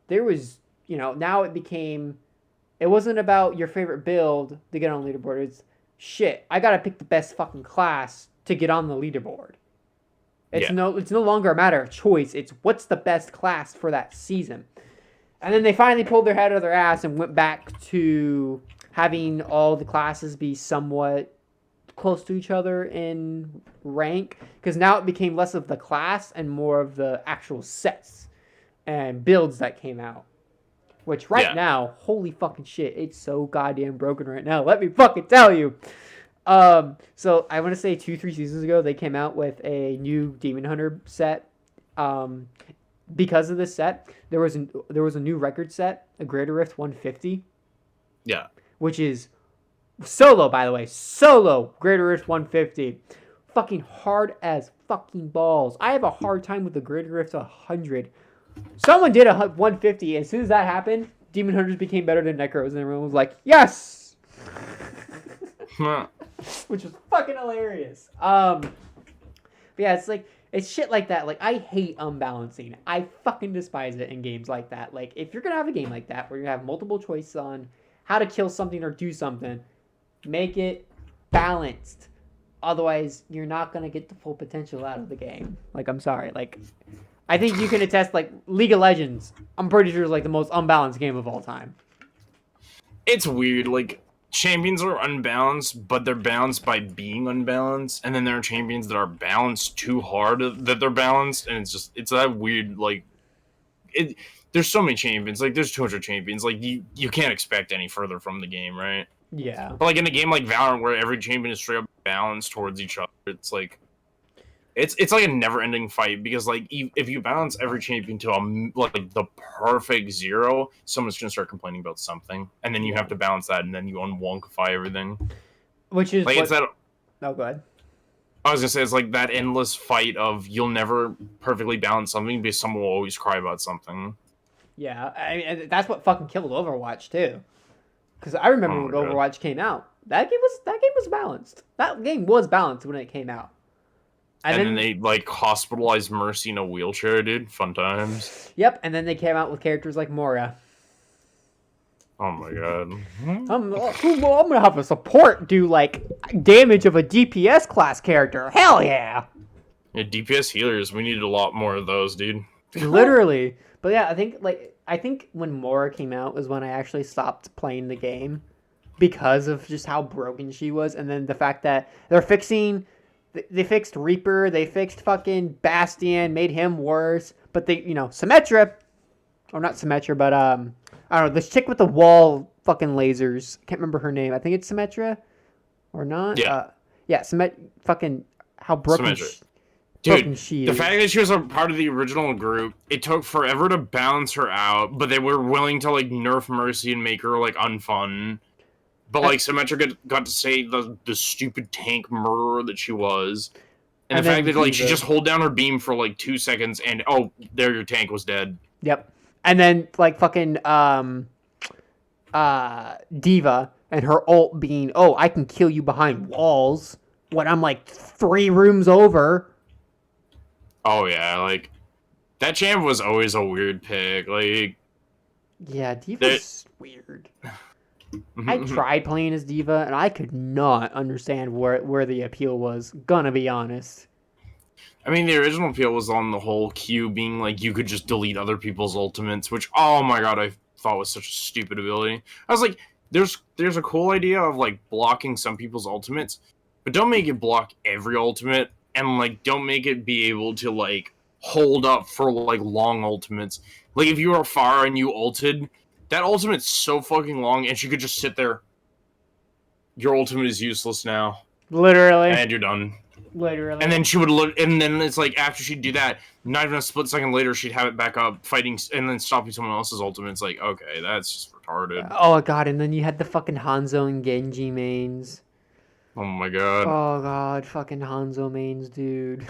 There was... now it wasn't about your favorite build to get on the leaderboard. It's, shit, I gotta pick the best fucking class to get on the leaderboard. It's no longer a matter of choice. It's what's the best class for that season. And then they finally pulled their head out of their ass and went back to having all the classes be somewhat close to each other in rank. Because now it became less of the class and more of the actual sets and builds that came out. Which now, holy fucking shit, it's so goddamn broken right now. Let me fucking tell you. So I want to say 2-3 seasons ago, they came out with a new Demon Hunter set. Because of this set, there was a new record set, a Greater Rift 150. Yeah. Which is solo, by the way. Solo Greater Rift 150. Fucking hard as fucking balls. I have a hard time with the Greater Rift 100. Someone did a 150. As soon as that happened, Demon Hunters became better than Necros, and everyone was like, yes! Which was fucking hilarious. But yeah, it's shit like that. Like, I hate unbalancing. I fucking despise it in games like that. Like, if you're gonna have a game like that, where you have multiple choices on how to kill something or do something, make it balanced. Otherwise, you're not gonna get the full potential out of the game. Like, I'm sorry. Like, I think you can attest, like, League of Legends, I'm pretty sure is, like, the most unbalanced game of all time. It's weird, like, champions are unbalanced, but they're balanced by being unbalanced, and then there are champions that are balanced too hard that they're balanced, and it's that weird, like, there's so many champions, like, there's 200 champions, like, you can't expect any further from the game, right? Yeah. But, like, in a game like Valorant, where every champion is straight up balanced towards each other, it's like, it's like a never-ending fight, because, like, if you balance every champion to like the perfect 0, someone's gonna start complaining about something, and then you have to balance that, and then you unwonkify everything. Which is like, it's that. Oh, go ahead. I was gonna say, it's like that endless fight of you'll never perfectly balance something because someone will always cry about something. Yeah, and that's what fucking killed Overwatch too. Because I remember when Overwatch came out, that game was balanced. That game was balanced when it came out. And then they, like, hospitalized Mercy in a wheelchair, dude. Fun times. Yep, and then they came out with characters like Moira. Oh my god. I'm gonna have a support do, like, damage of a DPS class character. Hell yeah! Yeah, DPS healers. We needed a lot more of those, dude. Literally. But yeah, I think when Moira came out was when I actually stopped playing the game. Because of just how broken she was. And then the fact that they fixed Reaper, they fixed fucking Bastion, made him worse. But they, Symmetra, or not Symmetra, but I don't know, this chick with the wall fucking lasers. Can't remember her name. I think it's Symmetra, or not. Yeah. Fucking how broken. Dude, the fact that she was a part of the original group, it took forever to balance her out, but they were willing to, like, nerf Mercy and make her, like, unfun. But, like, Symmetra got to say the stupid tank murderer that she was. And the fact that, like, she just hold down her beam for, like, 2 seconds and, oh, there your tank was dead. Yep. And then, like, fucking Diva and her ult being, oh, I can kill you behind walls when I'm, like, 3 rooms over. Oh, yeah, like, that champ was always a weird pick. Like, yeah, Diva's weird. I tried playing as Diva, and I could not understand where the appeal was, gonna be honest. I mean, the original appeal was on the whole Q being, like, you could just delete other people's ultimates, which, oh my god, I thought was such a stupid ability. I was like, there's a cool idea of, like, blocking some people's ultimates, but don't make it block every ultimate, and, like, don't make it be able to, like, hold up for, like, long ultimates. Like, if you were Pharah and you ulted, that ultimate's so fucking long, and she could just sit there. Your ultimate is useless now. Literally. And you're done. Literally. And then she would look, and then it's like after she'd do that, not even a split second later, she'd have it back up fighting, and then stopping someone else's ultimate. It's like, okay, that's just retarded. Oh god, and then you had the fucking Hanzo and Genji mains. Oh my god. Oh god, fucking Hanzo mains, dude.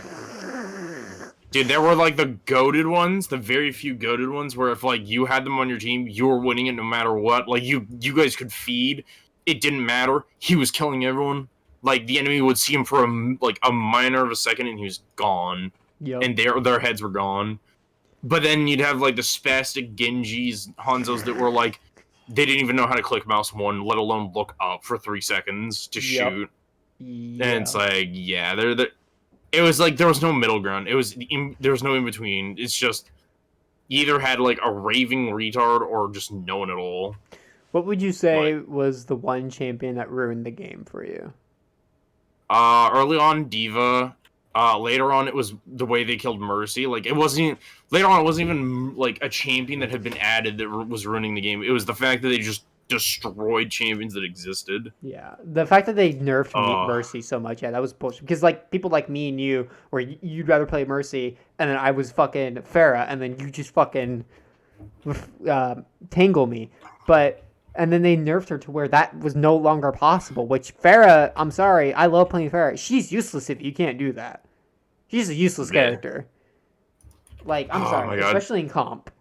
Dude, there were like the goated ones, the very few goated ones where if like you had them on your team, you were winning it no matter what. Like you guys could feed. It didn't matter. He was killing everyone. Like the enemy would see him for a minor of a second and he was gone. Yep. And their heads were gone. But then you'd have like the spastic Genjis, Hanzos that were like they didn't even know how to click mouse one, let alone look up for 3 seconds to shoot. Yeah. And it's like, yeah, it was like there was no middle ground. There was no in between. It's just you either had like a raving retard or just no one at all. What would you say was the one champion that ruined the game for you? Early on, Diva. Later on, it was the way they killed Mercy. Like it wasn't even like a champion that had been added that was ruining the game. It was the fact that they just destroyed champions that existed. Yeah, the fact that they nerfed Mercy so much, yeah, that was bullshit. Because like people like me and you, where you'd rather play Mercy, and then I was fucking Pharah, and then you just fucking tangle me. And then they nerfed her to where that was no longer possible. Which Pharah, I'm sorry, I love playing Pharah. She's useless if you can't do that. She's a useless character. Like I'm sorry, especially in comp.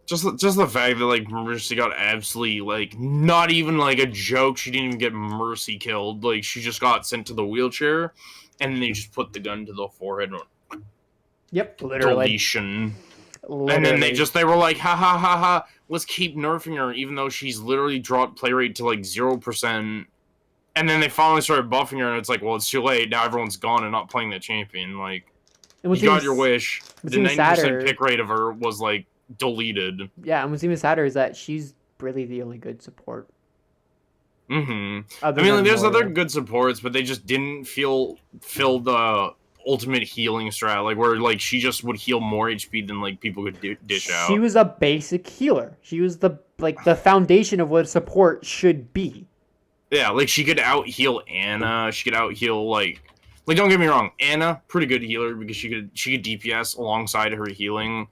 Just the fact that like Mercy got absolutely like not even like a joke. She didn't even get Mercy killed. Like she just got sent to the wheelchair, and then they just put the gun to the forehead. Yep, literally. Deletion. And then they were like, ha ha ha ha. Let's keep nerfing her, even though she's literally dropped play rate to like 0%. And then they finally started buffing her, and it's like, well, it's too late. Now everyone's gone and not playing that champion. Like, you got your wish. The 90% pick rate of her was like deleted. Yeah, and what's even sadder is that she's really the only good support. Mm-hmm. I mean, like, there's other good supports, but they just didn't fill the ultimate healing strat, like where like she just would heal more HP than like people could dish out. She was a basic healer. She was the foundation of what a support should be. Yeah, like she could out heal Anna. She could out heal like don't get me wrong, Anna pretty good healer because she could DPS alongside her healing.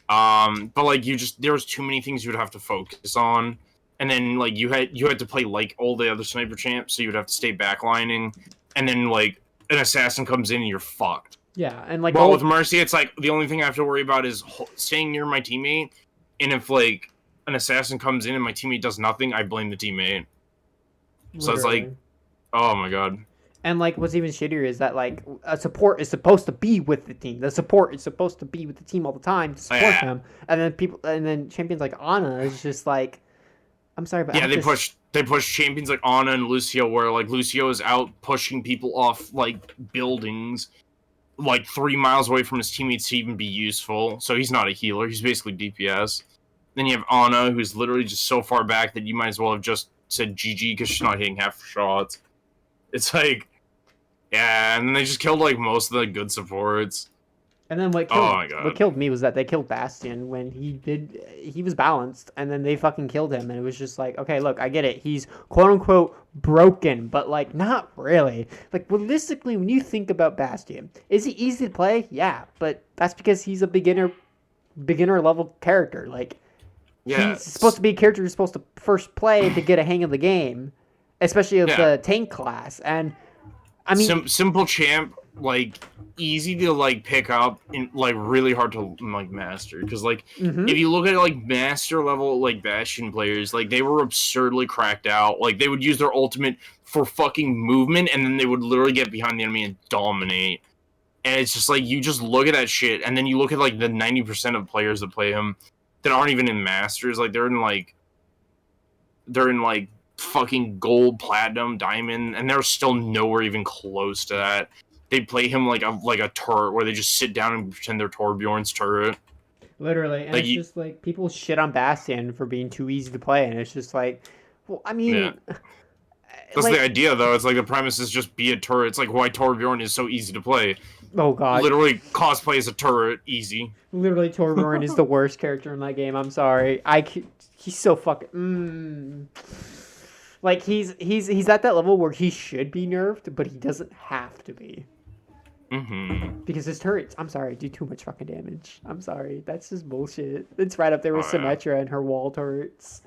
But like there was too many things you would have to focus on, and then like you had to play like all the other sniper champs, so you would have to stay backlining, and then like an assassin comes in and you're fucked. Yeah, and like with Mercy, it's like the only thing I have to worry about is staying near my teammate, and if like an assassin comes in and my teammate does nothing, I blame the teammate. So it's like, oh my god. And like what's even shittier is that like a support is supposed to be with the team. The support is supposed to be with the team all the time to support them. And then champions like Ana is just like, I'm sorry, but they push champions like Ana and Lucio, where like Lucio is out pushing people off like buildings, like 3 miles away from his teammates to even be useful. So he's not a healer; he's basically DPS. Then you have Ana, who's literally just so far back that you might as well have just said GG because she's not hitting half her shots. It's like, yeah, and then they just killed like most of the good supports. And then what killed me was that they killed Bastion when he was balanced, and then they fucking killed him, and it was just like, okay, look, I get it, he's quote unquote broken, but like not really. Like realistically, when you think about Bastion, is he easy to play? Yeah, but that's because he's a beginner level character. Like he's supposed to be a character you're supposed to first play to get a hang of the game, especially of the tank class. And I mean, simple champ, like easy to like pick up and like really hard to like master, because like if you look at like master level like Bastion players, like they were absurdly cracked out. Like they would use their ultimate for fucking movement, and then they would literally get behind the enemy and dominate. And it's just like, you just look at that shit, and then you look at like the 90% of players that play him that aren't even in masters, like they're in like fucking gold, platinum, diamond, and they're still nowhere even close to that. They play him like a turret, where they just sit down and pretend they're Torbjorn's turret. Literally, and like, it's just like people shit on Bastion for being too easy to play, and it's just like, well, I mean, that's like, the idea though. It's like the premise is just be a turret. It's like why Torbjorn is so easy to play. Oh god, literally cosplay as a turret, easy. Literally, Torbjorn is the worst character in that game. I'm sorry, he's so fucking. Like he's at that level where he should be nerfed, but he doesn't have to be. Mm-hmm. Because his turrets, I'm sorry, do too much fucking damage. I'm sorry, that's just bullshit. It's right up there with Oh yeah. Symmetra and her wall turrets.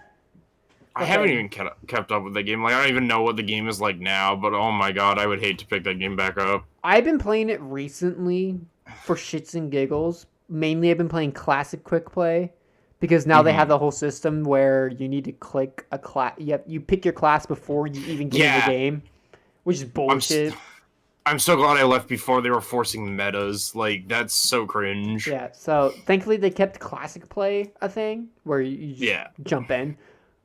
I But haven't hey, even kept up with the game. Like I don't even know what the game is like now. But oh my god, I would hate to pick that game back up. I've been playing it recently for shits and giggles. Mainly, I've been playing classic quick play because now they have Mm-hmm. the whole system where you need to click a class. You pick your class before you even get in the Yeah, game, which is I'm. bullshit. I'm so glad I left before they were forcing metas. Like that's so cringe. Yeah, so thankfully they kept classic play a thing where you just Yeah. jump in.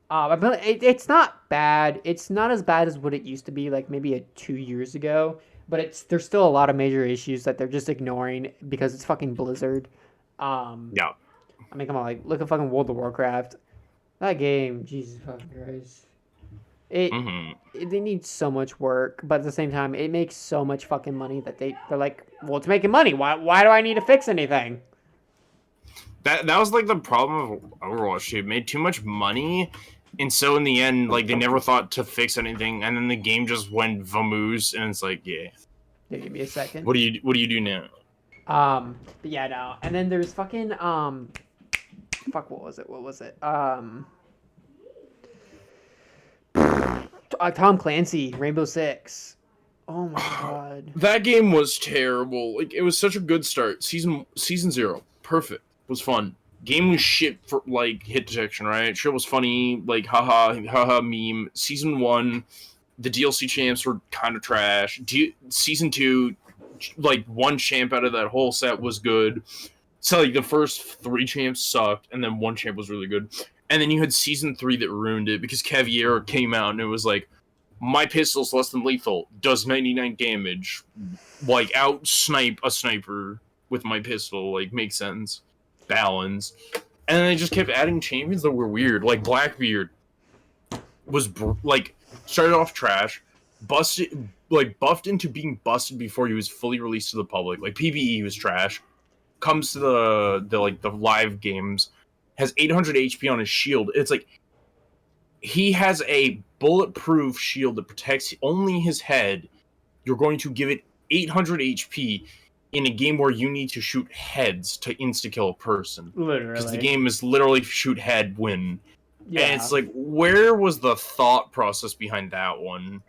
But it's not bad. It's not as bad as what it used to be, like maybe 2 years ago. But there's still a lot of major issues that they're just ignoring because it's fucking Blizzard. Um, Yeah. I mean, come on, like look at fucking World of Warcraft. That game, Jesus fucking Christ. It, Mm-hmm. they need so much work, but at the same time, it makes so much fucking money that they're like, well, it's making money. Why do I need to fix anything? That was like the problem of Overwatch. It made too much money, and so in the end, like they never thought to fix anything, and then the game just went vamoose, and it's like, yeah, Yeah, give me a second. what do you do now? But yeah, no. And then there's fucking fuck, what was it? Tom Clancy, Rainbow Six. Oh my god. That game was terrible. Like it was such a good start. Season 0, perfect. Was fun. Game was shit for like hit detection, right? Shit was funny, like haha meme. Season 1, the DLC champs were kind of trash. Season 2, like one champ out of that whole set was good. So like the first 3 champs sucked, and then one champ was really good. And then you had season 3 that ruined it because Caviar came out and it was like, my pistol's less than lethal, does 99 damage, like out snipe a sniper with my pistol, like makes sense, balance. And then they just kept adding champions that were weird, like Blackbeard was like started off trash, busted, like buffed into being busted before he was fully released to the public. Like PvE was trash. Comes to the live games, has 800 HP on his shield. It's like he has a bulletproof shield that protects only his head. You're going to give it 800 HP in a game where you need to shoot heads to insta kill a person. Because the Literally. game is literally shoot head win. Yeah. And it's like, where was the thought process behind that one?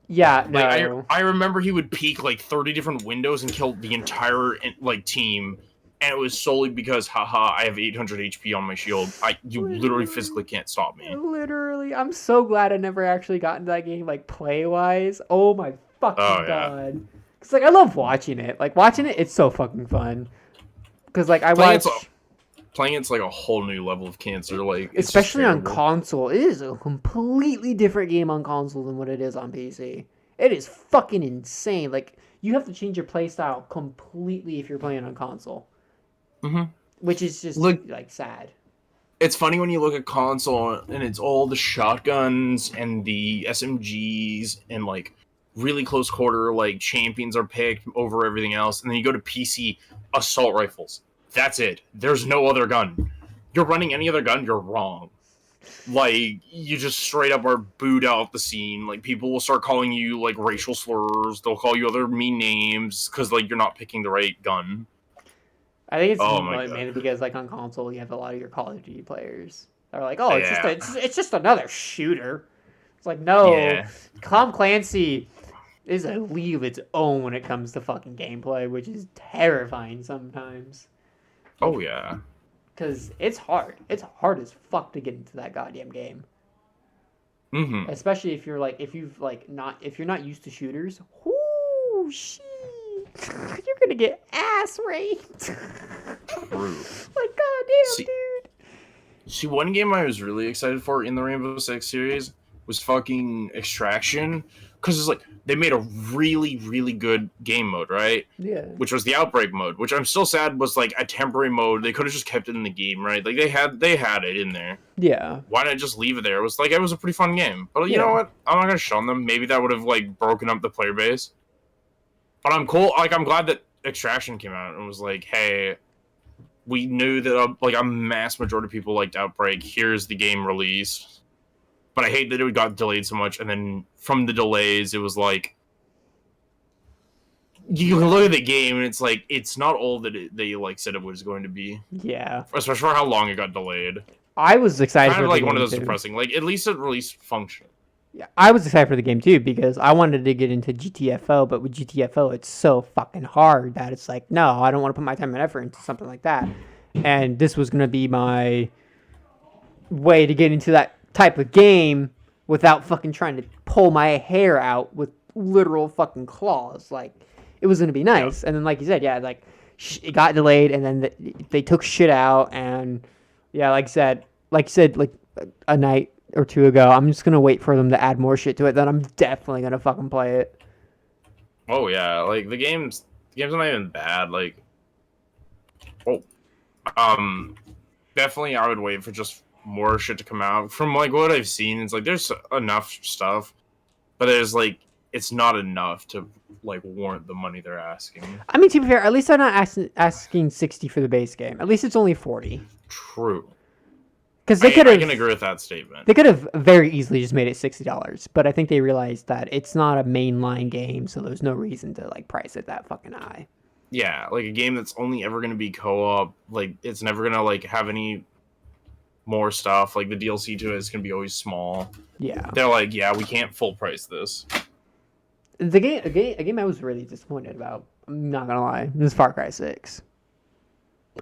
Yeah, Like no. I remember he would peek like 30 different windows and kill the entire like team, and it was solely because haha I have 800 HP on my shield. You literally physically can't stop me. Literally. I'm so glad I never actually got into that game, like, play-wise. Oh my fucking Oh yeah. god. Because, like, I love watching it. Like, watching it, it's so fucking fun. Because, like, I watch... Playing it's like a whole new level of cancer, like it's Especially on console. It is a completely different game on console than what it is on PC. It is fucking insane. Like, you have to change your playstyle completely if you're playing on console. Mm-hmm. Which is just, Look, like, sad. It's funny when you look at console and it's all the shotguns and the SMGs and, like, really close quarter, like, champions are picked over everything else. And then you go to PC, assault rifles. That's it. There's no other gun. You're running any other gun, you're wrong. Like, you just straight up are booed out the scene. Like, people will start calling you, like, racial slurs. They'll call you other mean names because, like, you're not picking the right gun. I think it's Oh my God. mainly because, like, on console, you have a lot of your Call of Duty players. They're like, oh, Yeah. it's just another shooter. It's like, no. Yeah. Tom Clancy is a league of its own when it comes to fucking gameplay, which is terrifying sometimes. Oh, yeah. Because it's hard. It's hard as fuck to get into that goddamn game. Mm-hmm. Especially if you're like, if you're not used to shooters. Whoo, shit. You're gonna get ass raped. True. Like, goddamn, See- dude. See, one game I was really excited for in the Rainbow Six series was fucking Extraction. Because it's like, they made a really, really good game mode, right? Yeah. Which was the Outbreak mode, which I'm still sad was like a temporary mode. They could have just kept it in the game, right? Like, they had it in there. Yeah. Why not just leave it there? It was a pretty fun game. But you Yeah. know what? I'm not gonna shun them. Maybe that would have, like, broken up the player base. But I'm cool. Like, I'm glad that Extraction came out and was like, hey, we knew that like a mass majority of people liked Outbreak. Here's the game release. But I hate that it got delayed so much, and then from the delays, it was like, you can look at the game and it's like it's not all that they like said it was going to be, Yeah. especially for how long it got delayed. I was excited Kind for of the like game one of those too. depressing. Like at least it released function. Yeah, I was excited for the game too because I wanted to get into GTFO, but with GTFO, it's so fucking hard that it's like, no, I don't want to put my time and effort into something like that. And this was gonna be my way to get into that type of game without fucking trying to pull my hair out with literal fucking claws. Like, it was gonna be nice. And then, like you said, yeah, like it got delayed, and then they took shit out, and yeah, like you said, like a night or two ago, I'm just gonna wait for them to add more shit to it. Then I'm definitely gonna fucking play it. Oh yeah, like the game's not even bad. Like, oh, definitely I would wait for just more shit to come out. From like what I've seen, it's like there's enough stuff, but there's like it's not enough to like warrant the money they're asking. I mean, to be fair, at least I'm not asking 60 for the base game. At least it's only 40. True. Because I can agree with that statement. They could have very easily just made it $60, but I think they realized that it's not a mainline game, so there's no reason to like price it that fucking high. Yeah, like a game that's only ever going to be co-op. Like it's never going to like have any more stuff. Like the DLC to it is going to be always small. Yeah, They're like, yeah, we can't full price this. a game I was really disappointed about. I'm not gonna lie, was Far Cry 6.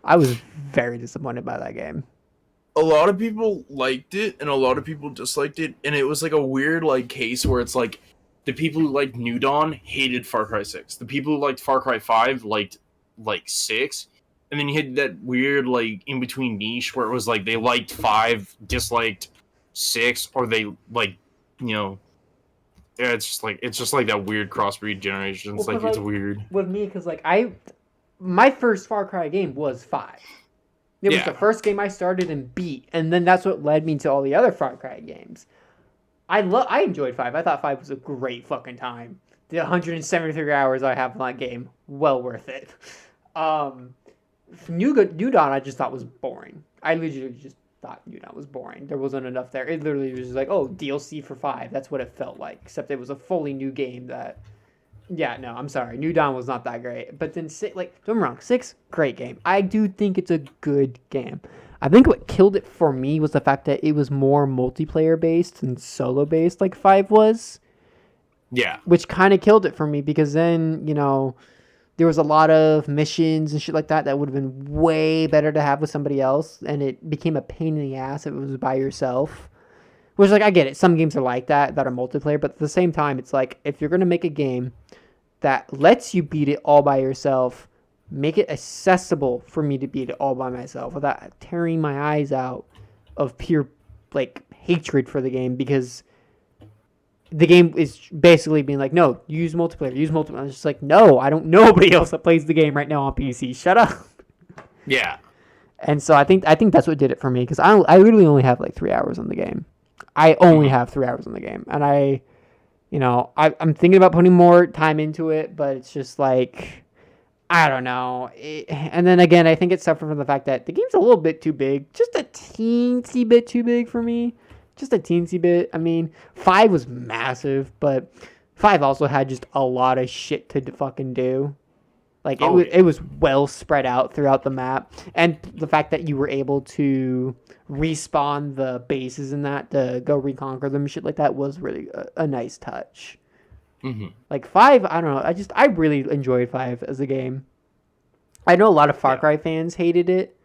I was very disappointed by that game. A lot of people liked it and a lot of people disliked it, and it was like a weird like case where it's like the people who liked New Dawn hated Far Cry 6. The people who liked Far Cry 5 liked like 6. And then you had that weird like in between niche where it was like they liked 5, disliked 6, or they like, you know, yeah, it's just like that weird crossbreed generation. It's like it's weird. With me, because like my first Far Cry game was 5. It was the first game I started and beat, and then that's what led me to all the other Far Cry games. I enjoyed 5. I thought 5 was a great fucking time. The 173 hours I have in that game, well worth it. New Dawn I just thought was boring. I literally just thought New Dawn was boring. There wasn't enough there. It literally was just like, oh, DLC for 5. That's what it felt like, except it was a fully new game that... Yeah, no, I'm sorry. New Dawn was not that great. But then, like, don't get me wrong, 6, great game. I do think it's a good game. I think what killed it for me was the fact that it was more multiplayer-based and solo-based like 5 was. Yeah. Which kind of killed it for me because then, you know, there was a lot of missions and shit like that would have been way better to have with somebody else. And it became a pain in the ass if it was by yourself. Which, like, I get it. Some games are like that are multiplayer. But at the same time, it's like, if you're going to make a game that lets you beat it all by yourself, make it accessible for me to beat it all by myself without tearing my eyes out of pure, like, hatred for the game. Because the game is basically being like, no, use multiplayer. I'm just like, no, I don't know nobody else that plays the game right now on PC. Shut up. Yeah. And so I think that's what did it for me. Because I literally only have, like, 3 hours on the game. I only have 3 hours on the game, and I'm thinking about putting more time into it, but it's just like, I don't know. And then again, I think it's suffering from the fact that the game's a little bit too big, just a teensy bit too big for me, just a teensy bit. I mean, 5 was massive, but 5 also had just a lot of shit to fucking do. Like it was well spread out throughout the map, and the fact that you were able to respawn the bases in that to go reconquer them and shit like that was really a nice touch. Mm-hmm. Like 5, I don't know. I really enjoyed 5 as a game. I know a lot of Far Cry fans hated it,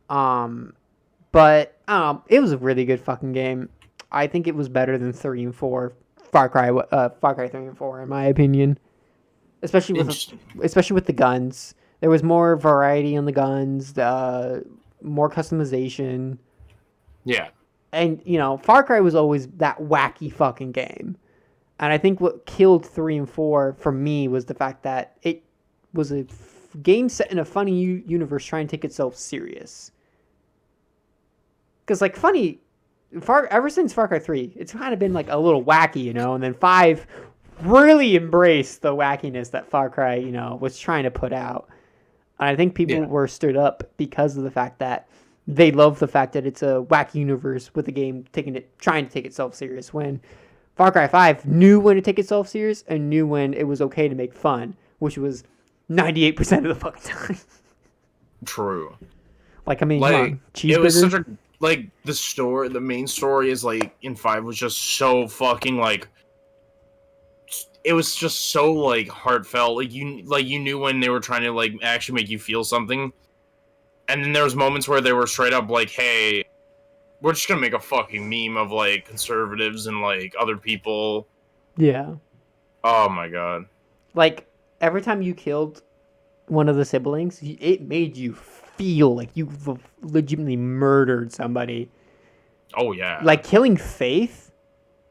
but it was a really good fucking game. I think it was better than 3 and 4. Far Cry 3 and 4, in my opinion. Especially with the guns. There was more variety on the guns, more customization. Yeah. And, you know, Far Cry was always that wacky fucking game. And I think what killed 3 and 4 for me was the fact that it was a game set in a funny universe trying to take itself serious. Because, like, ever since Far Cry 3, it's kind of been, like, a little wacky, you know? And then 5 really embraced the wackiness that Far Cry, you know, was trying to put out. And I think people were stood up because of the fact that they love the fact that it's a wacky universe with the game trying to take itself serious. When Far Cry 5 knew when to take itself serious and knew when it was okay to make fun. which was 98% of the fucking time. True. Like, I mean, come Like, on. it was such Cheeseburger. a, like, the main story is, like, in 5 was just so fucking, like, it was just so, like, heartfelt. You knew when they were trying to, like, actually make you feel something. And then there was moments where they were straight up like, hey, we're just gonna make a fucking meme of, like, conservatives and, like, other people. Yeah. Oh my god. Like, every time you killed one of the siblings, it made you feel like you legitimately murdered somebody. Oh yeah. Like, killing Faith,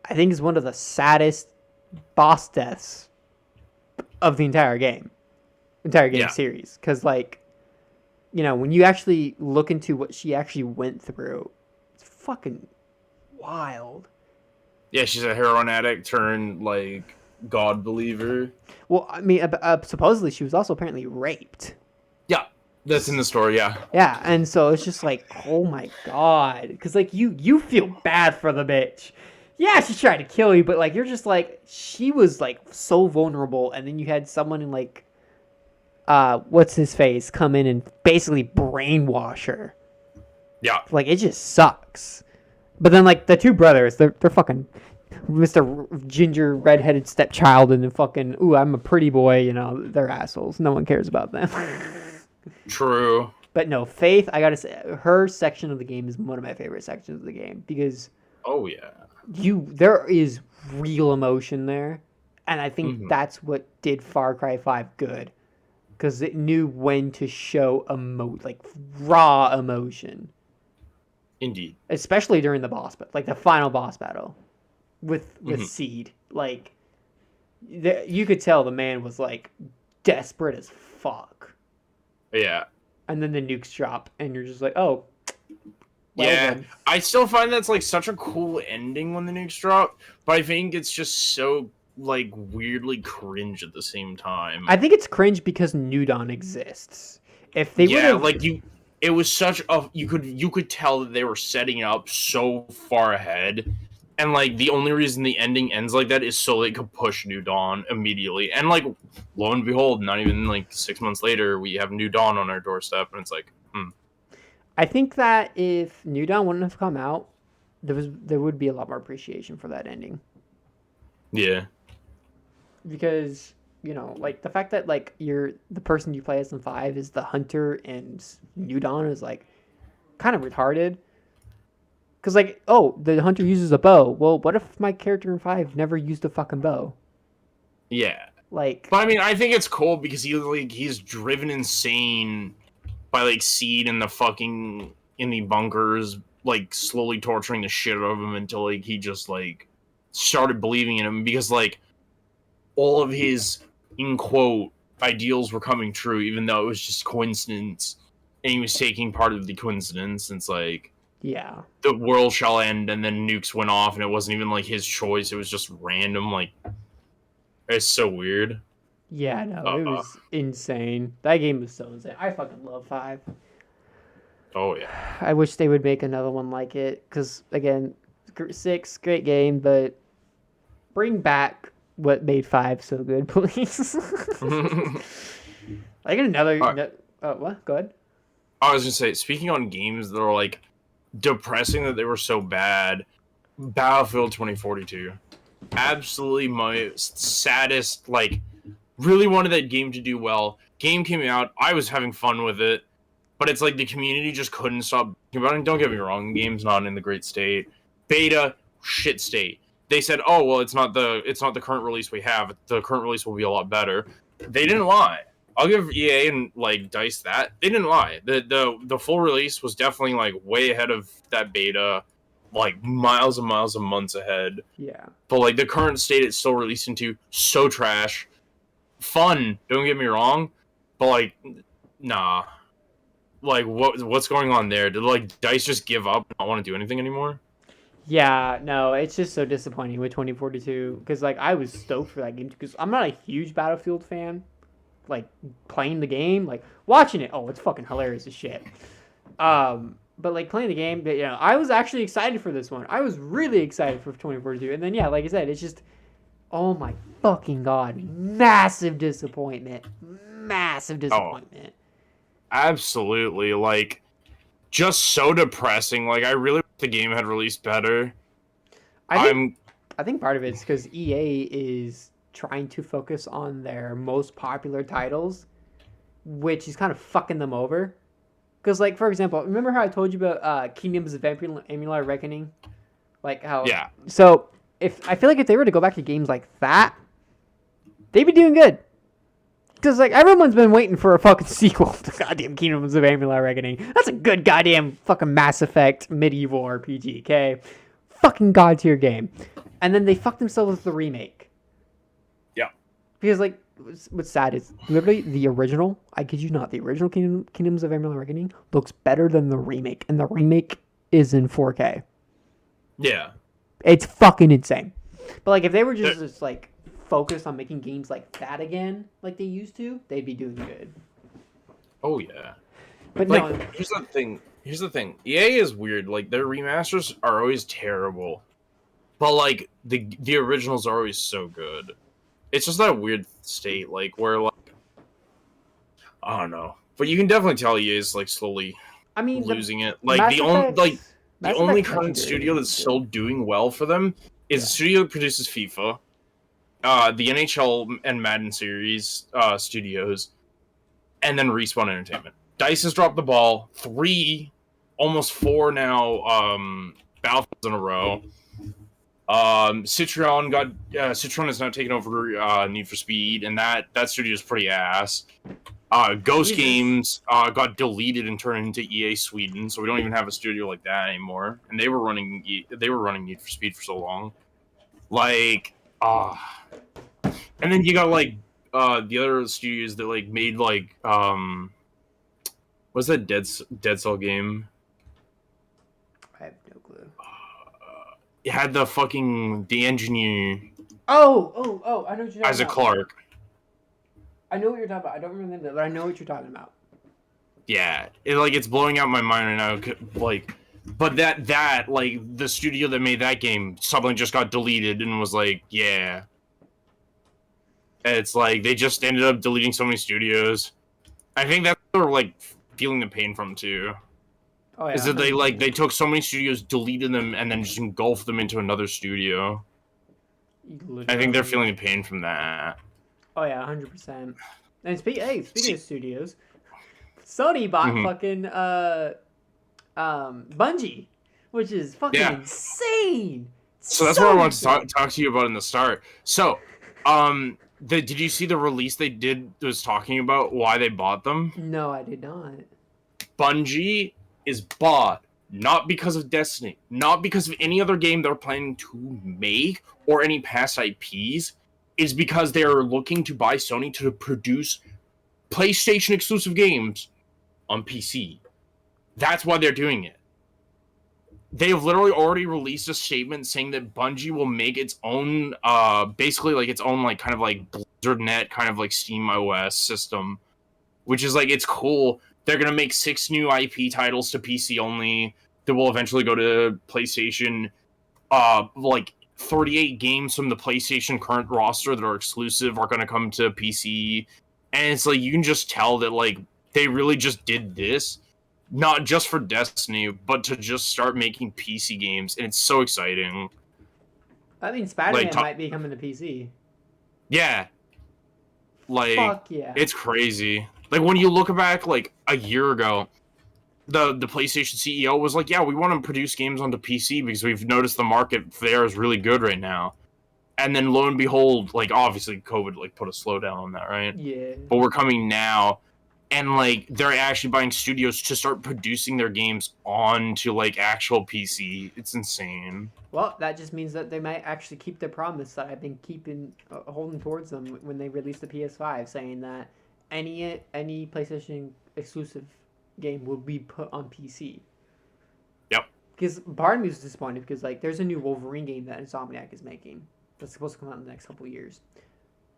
I think, is one of the saddest boss deaths of the entire game Yeah. series. Because, like, you know, when you actually look into what she actually went through, it's fucking wild. Yeah, she's a heroin addict turned, like, God believer. Well, I mean, supposedly she was also apparently raped. Yeah, that's in the story, yeah. Yeah, and so it's just like, oh my god, because like you feel bad for the bitch. Yeah, she tried to kill you, but like you're just like she was like so vulnerable, and then you had someone in like, what's his face come in and basically brainwash her. Yeah. Like it just sucks. But then like the two brothers, they're fucking Mr. Ginger redheaded stepchild and then fucking ooh, I'm a pretty boy. You know they're assholes. No one cares about them. True. But no, Faith, I gotta say, her section of the game is one of my favorite sections of the game because Oh yeah. there is real emotion there, and I think Mhm. that's what did Far Cry 5 good, because it knew when to show like raw emotion, Indeed. especially during the boss, like the final boss battle with Mhm. Seed. Like you could tell the man was like desperate as fuck, Yeah. and then the nukes drop, and you're just like, oh. Well Yeah, done. I still find that's, like, such a cool ending when the nukes drop, but I think it's just so, like, weirdly cringe at the same time. I think it's cringe because New Dawn exists. If they would Yeah, have, like, it was such a, you could tell that they were setting it up so far ahead, and, like, the only reason the ending ends like that is so they could push New Dawn immediately, and, like, lo and behold, not even, like, 6 months later, we have New Dawn on our doorstep, and it's like, I think that if New Dawn wouldn't have come out, there would be a lot more appreciation for that ending. Yeah. Because you know, like the fact that like the person you play as in 5 is the hunter and New Dawn is like kind of retarded. Because like, oh, the hunter uses a bow. Well, what if my character in 5 never used a fucking bow? Yeah. Like, But I mean, I think it's cool because he's driven insane by, like, Seed in the bunkers, like, slowly torturing the shit out of him until, like, he just, like, started believing in him because, like, all of his, in quote, ideals were coming true, even though it was just coincidence, and he was taking part of the coincidence. It's like, yeah. the world shall end, and then nukes went off, and it wasn't even, like, his choice, it was just random, like, it's so weird. Yeah, no, it was insane. That game was so insane. I fucking love 5. Oh, yeah. I wish they would make another one like it. Because, again, 6, great game, but bring back what made 5 so good, please. Like another. What? Go ahead. I was gonna say, speaking on games that are, like, depressing that they were so bad, Battlefield 2042. Absolutely my saddest, like, really wanted that game to do well. Game came out, I was having fun with it, but it's like the community just couldn't stop about it. Don't get me wrong, the game's not in the great state. Beta, shit state. They said, oh well, it's not the current release we have. The current release will be a lot better. They didn't lie. I'll give EA and, like, DICE that. They didn't lie. The full release was definitely, like, way ahead of that beta, like, miles and miles and months ahead. Yeah. But, like, the current state it's still released into, so trash. Fun, don't get me wrong, but, like, nah. Like, what's going on there? Did, like, DICE just give up and not want to do anything anymore? Yeah, no, it's just so disappointing with 2042 because like I was stoked for that game because I'm not a huge Battlefield fan. Like playing the game, like watching it, oh, it's fucking hilarious as shit. But like playing the game, you know, I was actually excited for this one. I was really excited for 2042, and then yeah, like I said, it's just Oh my fucking god. Massive disappointment. Massive Oh, disappointment. absolutely. Like, just so depressing. Like, I really wish the game had released better. I think I'm I think part of it's because EA is trying to focus on their most popular titles, which is kind of fucking them over. Because, like, for example, remember how I told you about Kingdoms of Amalur Reckoning? Like how yeah. so if I feel like if they were to go back to games like that, they'd be doing good. Because, like, everyone's been waiting for a fucking sequel to goddamn Kingdoms of Amalur Reckoning. That's a good goddamn fucking Mass Effect medieval RPG, okay? Fucking god tier game. And then they fucked themselves with the remake. Yeah. Because, like, what's sad is literally the original, I kid you not, the original Kingdoms of Amalur Reckoning looks better than the remake. And the remake is in 4K. Yeah. It's fucking insane. But, like, if they were just like, focused on making games like that again, like they used to, they'd be doing good. Oh yeah. But Like, no, here's the thing. Here's the thing. EA is weird. Like, their remasters are always terrible, but like the originals are always so good. It's just that weird state, like where like I don't know, but you can definitely tell EA is like slowly I mean the losing it. Like Mass Effect, the Mass only Effect current studio Legendary that's is still good. doing well for them is Yeah. the studio that produces FIFA, the NHL and Madden series studios, and then Respawn Entertainment. DICE has dropped the ball. 3, almost 4 now, Battlefields in a row. Citron is now taking over Need for Speed, and that studio is pretty ass. Ghost Jesus. Games got deleted and turned into EA Sweden, so we don't even have a studio like that anymore. And they were running Need for Speed for so long. Like, and then you got like the other studios that like made like what's that Dead Cell game? I have no clue. It had the engineer Oh, I know what you're talking Isaac about. Clarke. I know what you're talking about. I don't remember that, but I know what you're talking about. Yeah, it's blowing out my mind right now. Like, but that like the studio that made that game suddenly just got deleted and was like, yeah. It's like they just ended up deleting so many studios. I think that's what they're like feeling the pain from too. Oh Is yeah, that they 100%. they took so many studios, deleted them, and then just engulfed them into another studio. I think they're Literally. feeling the pain from that. Oh yeah, 100%. And speaking of studios, Sony bought Mm-hmm. fucking Bungie, which is fucking Yeah. insane. So that's what I So wanted to insane. talk to you about in the start. So, did you see the release they did that was talking about why they bought them? No, I did not. Bungie is bought not because of Destiny, not because of any other game they're planning to make or any past IPs. Is because they're looking to buy Sony to produce PlayStation exclusive games on PC. That's why they're doing it. They have literally already released a statement saying that Bungie will make its own, basically like its own like kind of like BlizzardNet kind of like Steam OS system, which is like it's cool. They're gonna make 6 new IP titles to PC only that will eventually go to PlayStation. Like 38 games from the PlayStation current roster that are exclusive are gonna come to PC, and it's like you can just tell that like they really just did this not just for Destiny, but to just start making PC games, and it's so exciting. I mean, Like, Spider-Man might be coming to PC. yeah, like Fuck yeah. it's crazy. Like when you look back, like a year ago, the PlayStation CEO was like, "Yeah, we want to produce games onto PC because we've noticed the market there is really good right now." And then lo and behold, like obviously COVID like put a slowdown on that, right? Yeah. But we're coming now, and like they're actually buying studios to start producing their games onto like actual PC. It's insane. Well, that just means that they might actually keep their promise that I've been holding towards them when they released the PS5, saying that any PlayStation exclusive game will be put on PC. Yep. Because part of me was disappointed because like there's a new Wolverine game that Insomniac is making that's supposed to come out in the next couple of years,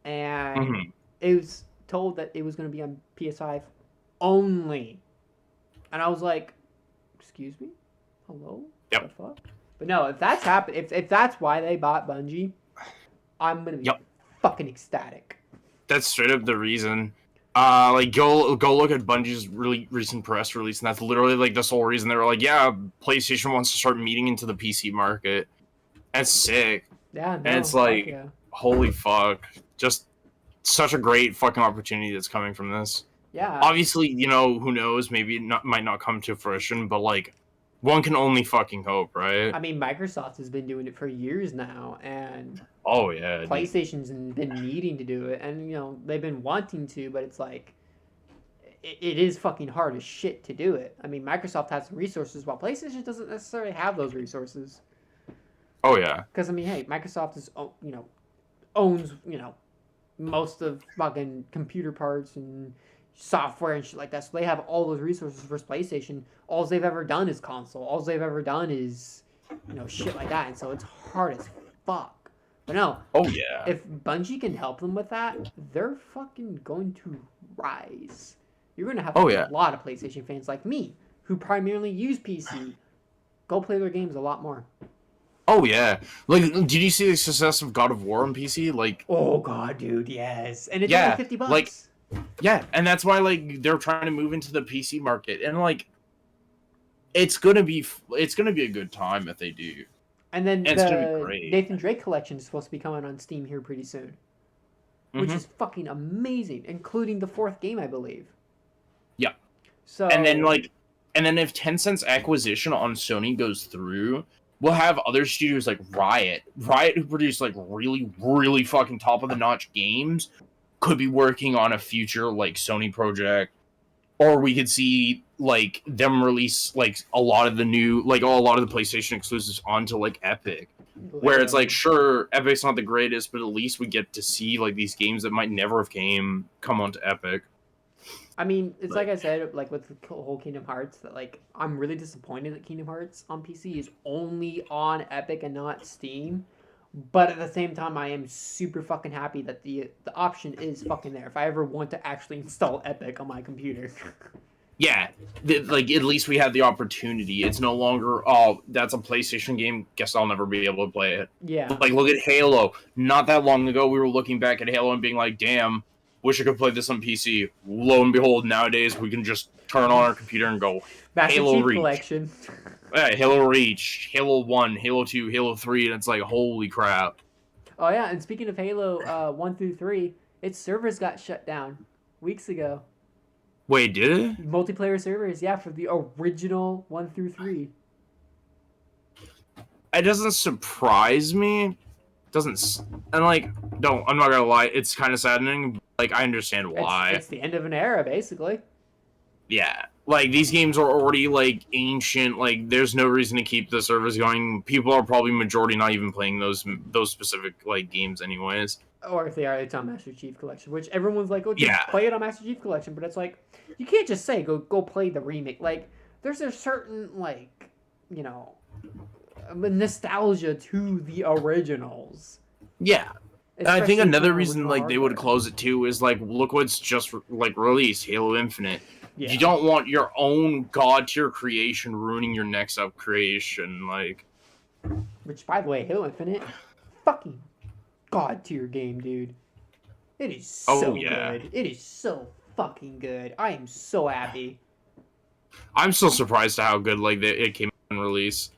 and Mm-hmm. it was told that it was going to be on PS5 only, and I was like, "Excuse me, hello, Yep. the fuck?" But no, if that's happened, if that's why they bought Bungie, I'm gonna be Yep. fucking ecstatic. That's straight up the reason. Like go look at Bungie's really recent press release, and that's literally like the sole reason they were like, yeah, PlayStation wants to start meeting into the PC market. That's sick. Yeah, And no, it's fuck like, yeah. holy fuck, just such a great fucking opportunity that's coming from this. Yeah, Obviously, you know, who knows, maybe it might not come to fruition, but like, one can only fucking hope, right? I mean, Microsoft has been doing it for years now, and Oh yeah, dude. PlayStation's been needing to do it, and they've been wanting to, but it's like it is fucking hard as shit to do it. I mean, Microsoft has some resources, while PlayStation doesn't necessarily have those resources. Oh yeah. Because I mean, hey, Microsoft is owns most of fucking computer parts and software and shit like that. So they have all those resources versus PlayStation. All they've ever done is console. All they've ever done is shit like that. And so it's hard as fuck. But no, Oh yeah. if Bungie can help them with that, they're fucking going to rise. You're going to have Oh, a yeah. lot of PlayStation fans like me who primarily use PC go play their games a lot more. Oh yeah. Like, did you see the success of God of War on PC? Like, Oh god, dude, yes. And it's only yeah, 50 bucks. like, yeah, and that's why like they're trying to move into the PC market, and like, it's gonna be a good time if they do. And then And it's gonna be the great. Nathan Drake collection is supposed to be coming on Steam here pretty soon, which Mhm. is fucking amazing, including the 4th game, I believe. Yeah. So And then if Tencent's acquisition on Sony goes through, we'll have other studios like Riot who produce like really, really fucking top of the notch games, could be working on a future like Sony project, or we could see like them release like a lot of the PlayStation exclusives onto like Epic, where it's like, sure, Epic's not the greatest, but at least we get to see like these games that might never have come onto Epic. I mean, it's like I said, like with the whole Kingdom Hearts, that like I'm really disappointed that Kingdom Hearts on PC is only on Epic and not Steam. But at the same time, I am super fucking happy that the option is fucking there. If I ever want to actually install Epic on my computer. Yeah, like at least we have the opportunity. It's no longer, oh, that's a PlayStation game, guess I'll never be able to play it. Yeah. Like, look at Halo. Not that long ago, we were looking back at Halo and being like, damn, wish I could play this on PC. Lo and behold, nowadays we can just turn on our computer and go, Master Halo Chief Reach. Collection. Yeah, Halo Reach, Halo 1, Halo 2, Halo 3, and it's like, holy crap. Oh yeah, and speaking of Halo 1 through 3, its servers got shut down weeks ago. Wait, did it? Multiplayer servers, yeah, for the original 1 through 3. It doesn't surprise me. Doesn't, and like, don't, I'm not gonna lie, it's kind of saddening. Like, I understand why. It's the end of an era, basically. Yeah, like these games are already like ancient. Like, there's no reason to keep the servers going. People are probably majority not even playing those specific like games anyways. Or if they are, it's on Master Chief Collection, which everyone's like, oh, just play it on Master Chief Collection. But it's like, you can't just say, go play the remake. Like, there's a certain, like, nostalgia to the originals. Yeah. And I think another reason like they would hardware. close it too is like, look what's just like released, Halo Infinite. Yeah. You don't want your own god tier creation ruining your next up creation, like. Which, by the way, Halo Infinite, fucking god tier game, dude. It is so good. It is so fucking good. I am so happy. I'm still surprised at how good like it came in release.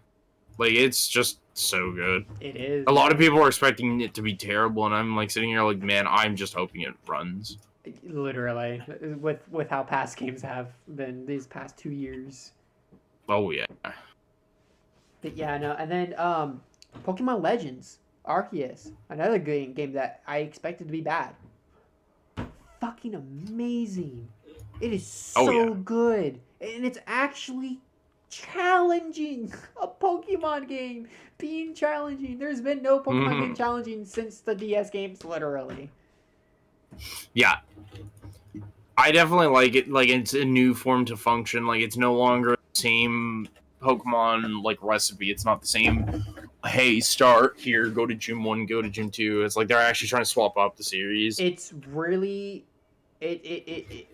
Like, it's just so good. It is. A lot of people are expecting it to be terrible, and I'm like sitting here like, man, I'm just hoping it runs. Literally, with how past games have been these past 2 years. Oh yeah. But yeah, no, and then Pokemon Legends Arceus, another game that I expected to be bad. Fucking amazing! It is so good, and it's actually challenging. A Pokemon game being challenging. There's been no Pokemon game challenging since the DS games, literally. Yeah. I definitely like it. Like, it's a new form to function. Like, it's no longer the same Pokemon like recipe. It's not the same, hey, start here, go to gym 1, go to gym 2. It's like they're actually trying to swap up the series. It's really it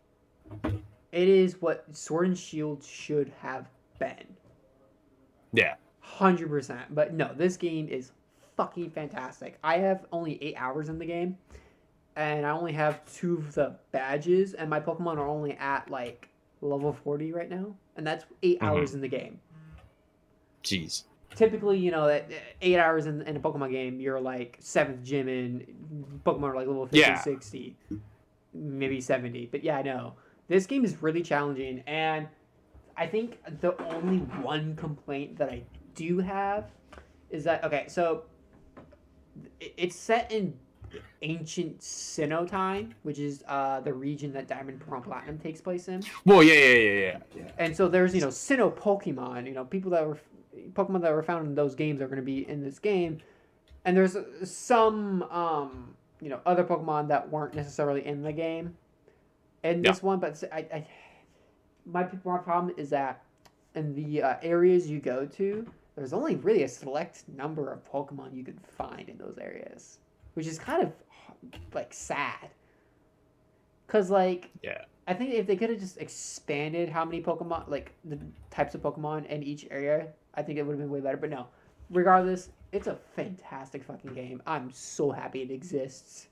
is what Sword and Shield should have been. Yeah. 100%. But no, this game is fucking fantastic. I have only 8 hours in the game, and I only have 2 of the badges, and my Pokemon are only at like level 40 right now, and that's 8 hours in the game. Jeez. Typically, you know, that 8 hours in a Pokemon game, you're like 7th gym in Pokemon are like level 50, 60, maybe 70. But yeah, I know. This game is really challenging, and I think the only one complaint that I do have is that, okay, so it's set in ancient Sinnoh time, which is the region that Diamond, Pearl, and Platinum takes place in. Well, yeah. And so there's, you know, Sinnoh Pokemon, you know, Pokemon that were found in those games are going to be in this game. And there's some, you know, other Pokemon that weren't necessarily in the game in this one. But my problem is that in the areas you go to, there's only really a select number of Pokemon you can find in those areas, which is kind of like sad. Cause like, I think if they could have just expanded how many Pokemon, like the types of Pokemon in each area, I think it would have been way better. But no, regardless, it's a fantastic fucking game. I'm so happy it exists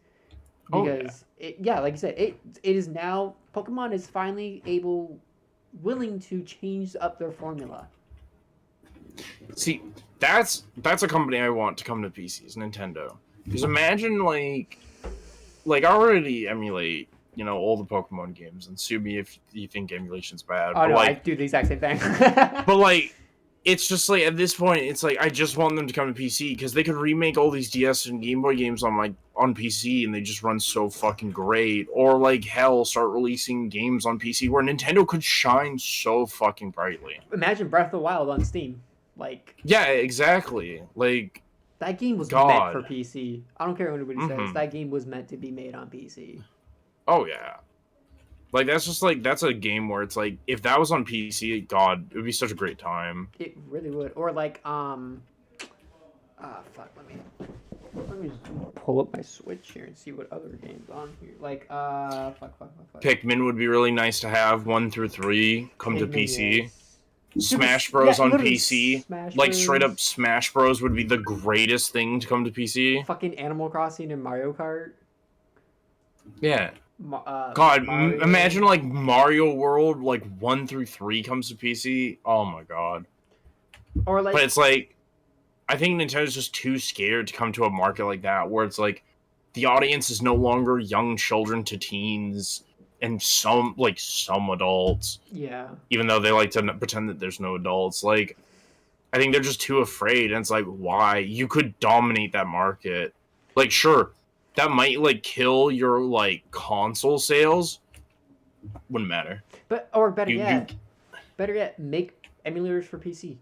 because like you said, it is now Pokemon is finally willing to change up their formula. See, that's a company I want to come to PCs, Nintendo. Because imagine like I already emulate, you know, all the Pokemon games, and sue me if you think emulation's bad. Oh, but no, like, I do the exact same thing. But like, it's just like at this point, it's like I just want them to come to PC because they could remake all these DS and Game Boy games on PC, and they just run so fucking great. Or like hell, start releasing games on PC where Nintendo could shine so fucking brightly. Imagine Breath of the Wild on Steam, like. Yeah, exactly. Like that game was meant for PC. I don't care what anybody says. That game was meant to be made on PC. Oh yeah. Like, that's a game where it's like, if that was on PC, God, it would be such a great time. It really would. Or like, fuck, let me just pull up my Switch here and see what other games on here. Like, fuck. Pikmin would be really nice to have, 1 through 3, come to PC. Yes. Smash Bros on PC. Smash like, Bros. straight up Smash Bros would be the greatest thing to come to PC. Fucking Animal Crossing and Mario Kart. Yeah. God, imagine like Mario World, like 1 through 3 comes to PC. Oh my god. Or like, but it's like, I think Nintendo's just too scared to come to a market like that, where it's like, the audience is no longer young children to teens, and some adults. Yeah. Even though they like to pretend that there's no adults, like, I think they're just too afraid, and it's like, why? You could dominate that market. Like, sure. That might, like, kill your, like, console sales. Wouldn't matter. But, or better yet, make emulators for PC.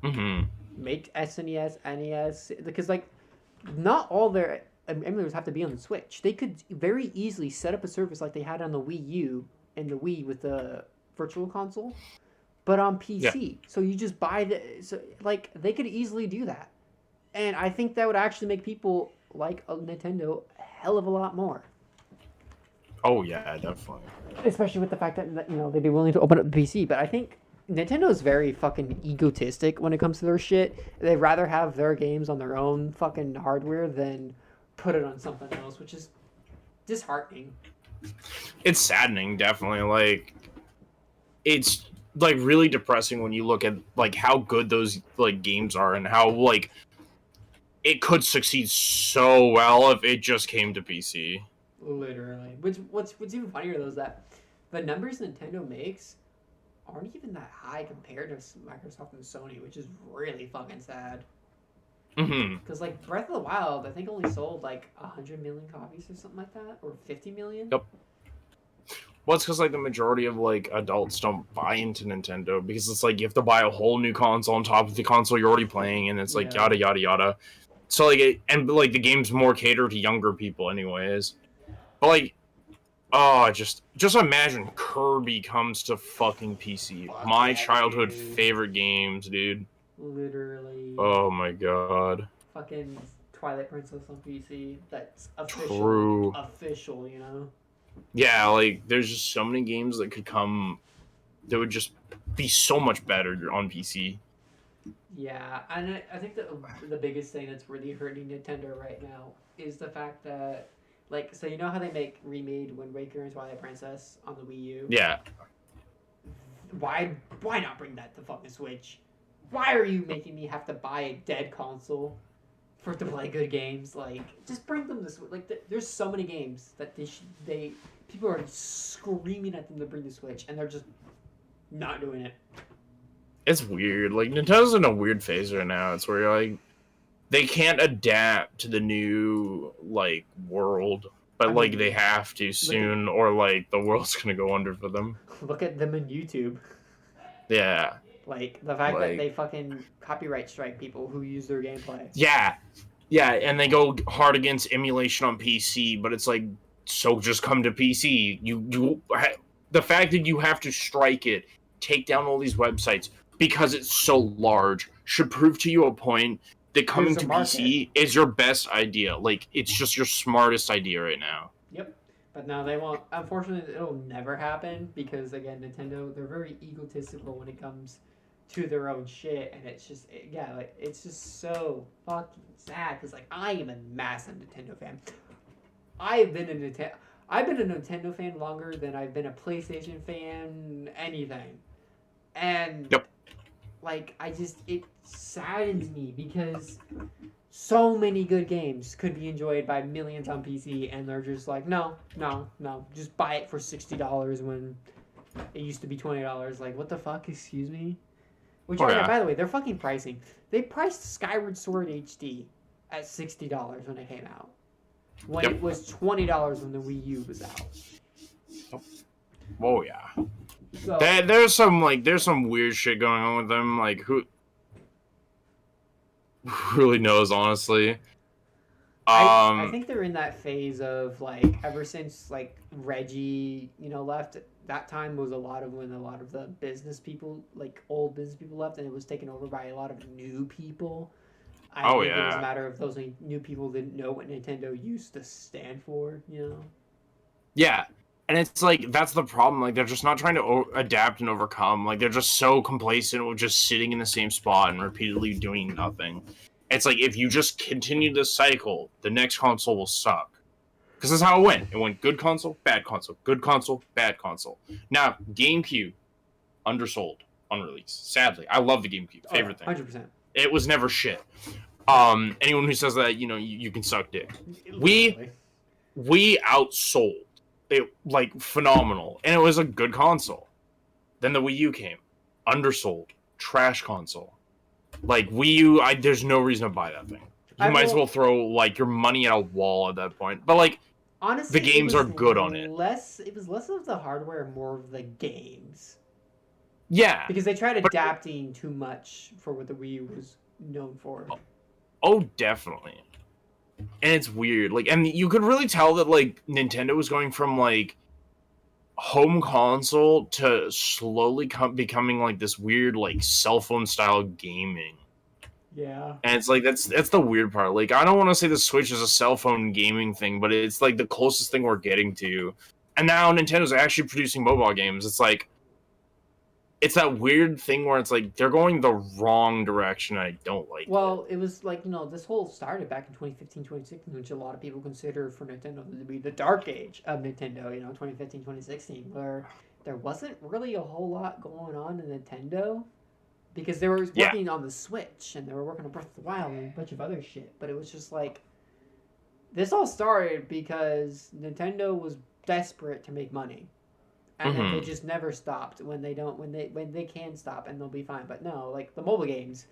Mm-hmm. Make SNES, NES, because, like, not all their emulators have to be on the Switch. They could very easily set up a service like they had on the Wii U and the Wii with the Virtual Console, but on PC. Yeah. So you just buy they could easily do that. And I think that would actually make people like a Nintendo a hell of a lot more. Oh yeah, definitely. Especially with the fact that, you know, they'd be willing to open up the PC. But I think Nintendo is very fucking egotistic when it comes to their shit. They'd rather have their games on their own fucking hardware than put it on something else, which is disheartening. It's saddening, definitely. Like, it's like really depressing when you look at like how good those like games are and how like it could succeed so well if it just came to PC. Literally. What's even funnier though is that the numbers Nintendo makes aren't even that high compared to Microsoft and Sony, which is really fucking sad. Mm-hmm. Because like Breath of the Wild, I think only sold like 100 million copies or something like that, or 50 million. Yep. Well, it's because like the majority of like adults don't buy into Nintendo because it's like you have to buy a whole new console on top of the console you're already playing, and it's like yada yada yada. So like but the game's more catered to younger people anyways. But like, oh, just imagine Kirby comes to fucking PC. My childhood favorite games, dude. Literally. Oh my god. Fucking Twilight Princess on PC. That's official. True. Official, you know? Yeah, like, there's just so many games that could come that would just be so much better on PC. Yeah, and I think the biggest thing that's really hurting Nintendo right now is the fact that, like, so you know how they remade Wind Waker and Twilight Princess on the Wii U? Yeah. Why not bring that to fucking Switch? Why are you making me have to buy a dead console for to play good games? Like, just bring them this. Like, there's so many games that they people are screaming at them to bring the Switch, and they're just not doing it. It's weird. Like, Nintendo's in a weird phase right now. It's where you're like, they can't adapt to the new like world, but I like mean, they have to soon, or like the world's gonna go under for them. look at them in YouTube. Yeah. Like the fact that Like, they fucking copyright strike people who use their gameplay. yeah, yeah, and they go hard against emulation on PC, but it's like, so just come to PC. The fact that you have to strike it, take down all these websites because it's so large, should prove to you a point that coming There's a to market. PC is your best idea. Like, it's just your smartest idea right now. Yep. But no, they won't. Unfortunately, it'll never happen because again, Nintendo, they're very egotistical when it comes to their own shit, and it's just yeah, like it's just so fucking sad because like I am a massive Nintendo fan. I've been a Nintendo fan longer than I've been a PlayStation fan. Anything, and Yep. like it saddens me because so many good games could be enjoyed by millions on PC, and they're just like, no, no, no, just buy it for $60 when it used to be $20. Like, what the fuck? Excuse me. Which, Oh, oh yeah, yeah. by the way, they're fucking pricing. They priced Skyward Sword HD at $60 when it came out, when Yep. it was $20 when the Wii U was out. Oh yeah. So There's some weird shit going on with them. Like, who really knows, honestly. I think they're in that phase of like ever since like Reggie, left. That time was a lot of when a lot of the business people, like old business people, left, and it was taken over by a lot of new people. I Oh, think it was a yeah. matter of those new people didn't know what Nintendo used to stand for. Yeah, and it's like, that's the problem. Like, they're just not trying to adapt and overcome. Like, they're just so complacent with just sitting in the same spot and repeatedly doing nothing. It's like, if you just continue this cycle, the next console will suck. Because that's how it went. It went good console, bad console, good console, bad console. Now, GameCube, undersold, unreleased. Sadly, I love the GameCube. Favorite thing. 100%. It was never shit. Anyone who says that, you can suck dick. We outsold it, like, phenomenal, and it was a good console. Then the Wii U came, undersold, trash console. Like, Wii U, there's no reason to buy that thing. You might as well throw like your money at a wall at that point. But like, honestly, the games are good on it. It was less of the hardware and more of the games. Yeah, because they tried adapting too much for what the Wii U was known for. Oh, definitely. And it's weird. Like, and you could really tell that like Nintendo was going from like home console to slowly becoming like this weird like cell phone style gaming. Yeah. And it's like, that's the weird part. Like, I don't want to say the Switch is a cell phone gaming thing, but it's like the closest thing we're getting to. And now Nintendo's actually producing mobile games. It's like, it's that weird thing where it's like they're going the wrong direction. And I don't like it. It was like, this whole started back in 2015, 2016, which a lot of people consider for Nintendo to be the dark age of Nintendo, 2015, 2016, where there wasn't really a whole lot going on in Nintendo. Because they were working on the Switch, and they were working on Breath of the Wild and a bunch of other shit. But it was just like, this all started because Nintendo was desperate to make money, and then they just never stopped. When they can stop, and they'll be fine. But no, like the mobile games.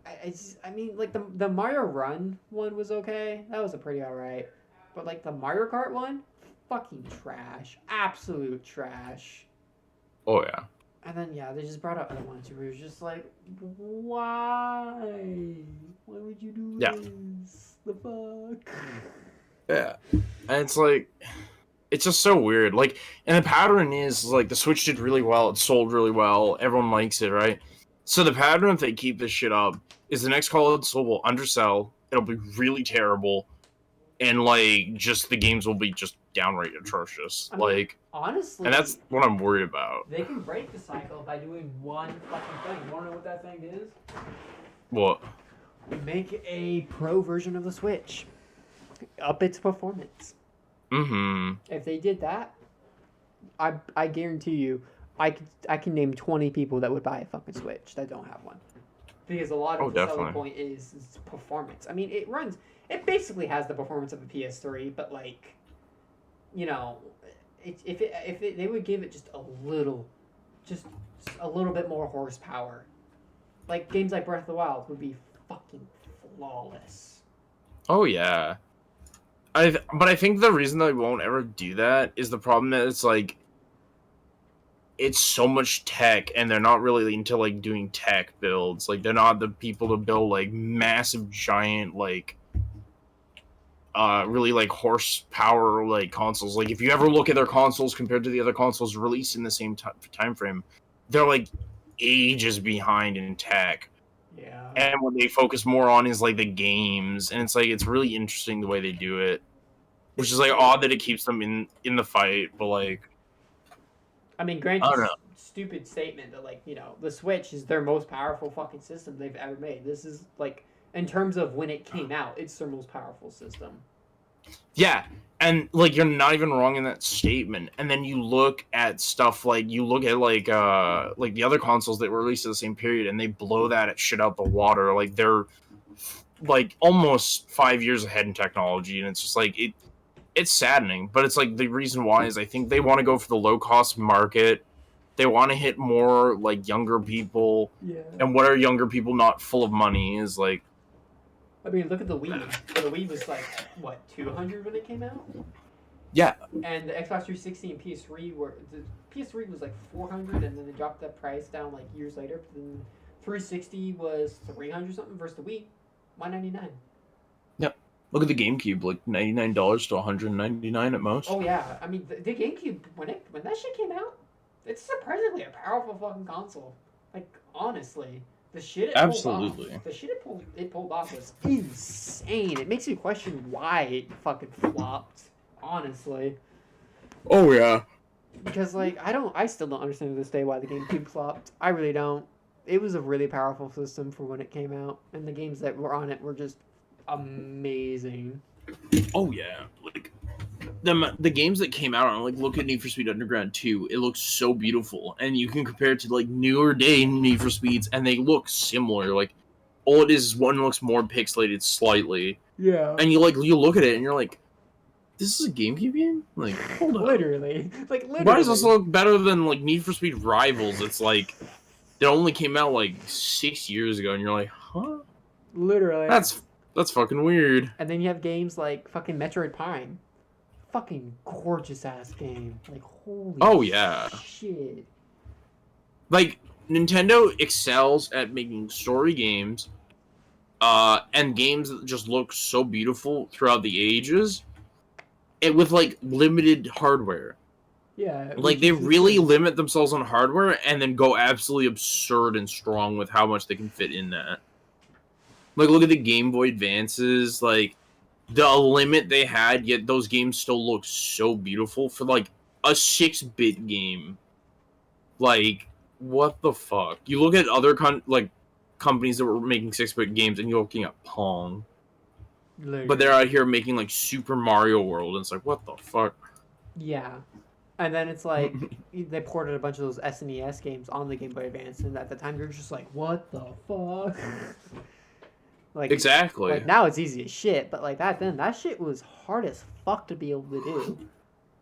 I mean, like the Mario Run one was okay. That was a pretty alright. But like the Mario Kart one, fucking trash, absolute trash. Oh yeah. And then they just brought up other ones where it was just like, why? Why would you do this? The fuck? Yeah. And it's like, it's just so weird. Like, and the pattern is like the Switch did really well, it sold really well, everyone likes it, right? So the pattern, if they keep this shit up, is the next console will undersell, it'll be really terrible, and like just the games will be just downright atrocious. I mean, Like, honestly, and that's what I'm worried about. they can break the cycle by doing one fucking thing. You wanna know what that thing is? What? Make a pro version of the Switch. Up its performance. Mm-hmm. If they did that, I guarantee you, I can name 20 people that would buy a fucking Switch that don't have one. Because a lot of the selling point is performance. I mean, it basically has the performance of a PS3, but like, you know, they would give it just a little bit more horsepower. Like games like Breath of the Wild would be fucking flawless. Oh yeah. But I think the reason they won't ever do that is the problem that it's like it's so much tech, and they're not really into like doing tech builds. Like they're not the people to build like massive, giant, like really like horsepower like consoles. Like if you ever look at their consoles compared to the other consoles released in the same time frame, they're like ages behind in tech. Yeah. And what they focus more on is like the games, and it's like it's really interesting the way they do it, which is like odd that it keeps them in the fight. But like, I mean, I granted, don't know. stupid statement that like, you know, the Switch is their most powerful fucking system they've ever made. This is like, in terms of when it came out, it's their most powerful system. Yeah, and like you're not even wrong in that statement. And then you look at stuff like like the other consoles that were released at the same period, and they blow that shit out the water. Like they're like almost 5 years ahead in technology, and it's just like it's saddening. But it's like the reason why is I think they want to go for the low cost market. They want to hit more like younger people. Yeah. And what are younger people not full of money is like. I mean, look at the Wii. The Wii was like, what, 200 when it came out? Yeah. And the Xbox 360 and PS3 the PS3 was like 400, and then they dropped that price down like years later. But then 360 was 300 something versus the Wii, $199. Yep. Look at the GameCube, like $99 to $199 at most. Oh yeah, I mean the GameCube when that shit came out, it's surprisingly a powerful fucking console. Like honestly. The shit it pulled off was insane. It makes you question why it fucking flopped, honestly. Oh yeah. Because like I still don't understand to this day why the GameCube flopped. I really don't. It was a really powerful system for when it came out, and the games that were on it were just amazing. Oh yeah, like the games that came out on, like look at Need for Speed Underground 2. It looks so beautiful, and you can compare it to like newer day Need for Speeds, and they look similar. Like all it is one looks more pixelated slightly. Yeah. And you look at it and you're like, this is a GameCube game? Like hold on. Literally. Why does this look better than like Need for Speed Rivals? It's like it only came out like 6 years ago, and you're like, huh? Literally. That's fucking weird. And then you have games like fucking Metroid Prime. Fucking gorgeous ass game. Like holy shit. Like Nintendo excels at making story games and games that just look so beautiful throughout the ages and with like limited hardware. Yeah. Like they really limit themselves on hardware and then go absolutely absurd and strong with how much they can fit in that. Like look at the Game Boy Advances, like the limit they had, yet those games still look so beautiful for like a 6-bit game. Like, what the fuck? You look at other companies that were making 6-bit games, and you're looking at Pong. Literally. But they're out here making like Super Mario World, and it's like, what the fuck? Yeah. And then it's like they ported a bunch of those SNES games on the Game Boy Advance, and at the time you're just like, what the fuck? Like exactly. Like now it's easy as shit, but like that shit was hard as fuck to be able to do,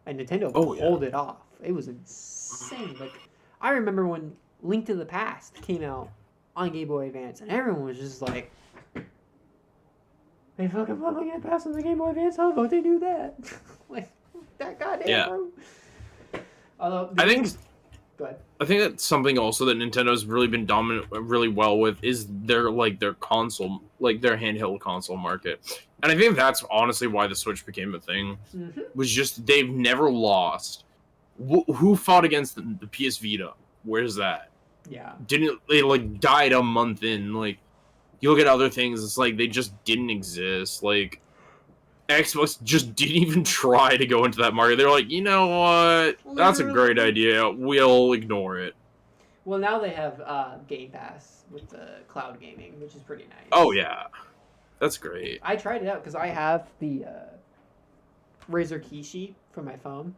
and Nintendo pulled it off. It was insane. Like I remember when Link to the Past came out on Game Boy Advance, and everyone was just like, "They fucking put Link to the Past on the Game Boy Advance? How about they do that?" Like that goddamn bro. Although I think. Go ahead. I think that's something also that Nintendo's really been dominant really well with is their console, like their handheld console market. And I think that's honestly why the Switch became a thing. Mm-hmm. Was just they've never lost. Who fought against the PS Vita? Where's that? Yeah. Didn't they like died a month in? Like you look at other things, it's like they just didn't exist. Like Xbox just didn't even try to go into that market. They're like, you know what? That's a great Literally. idea. We'll ignore it. Well, now they have Game Pass with the cloud gaming, which is pretty Oh nice. yeah, that's great. I tried it out because I have the Razer Kishi for my phone.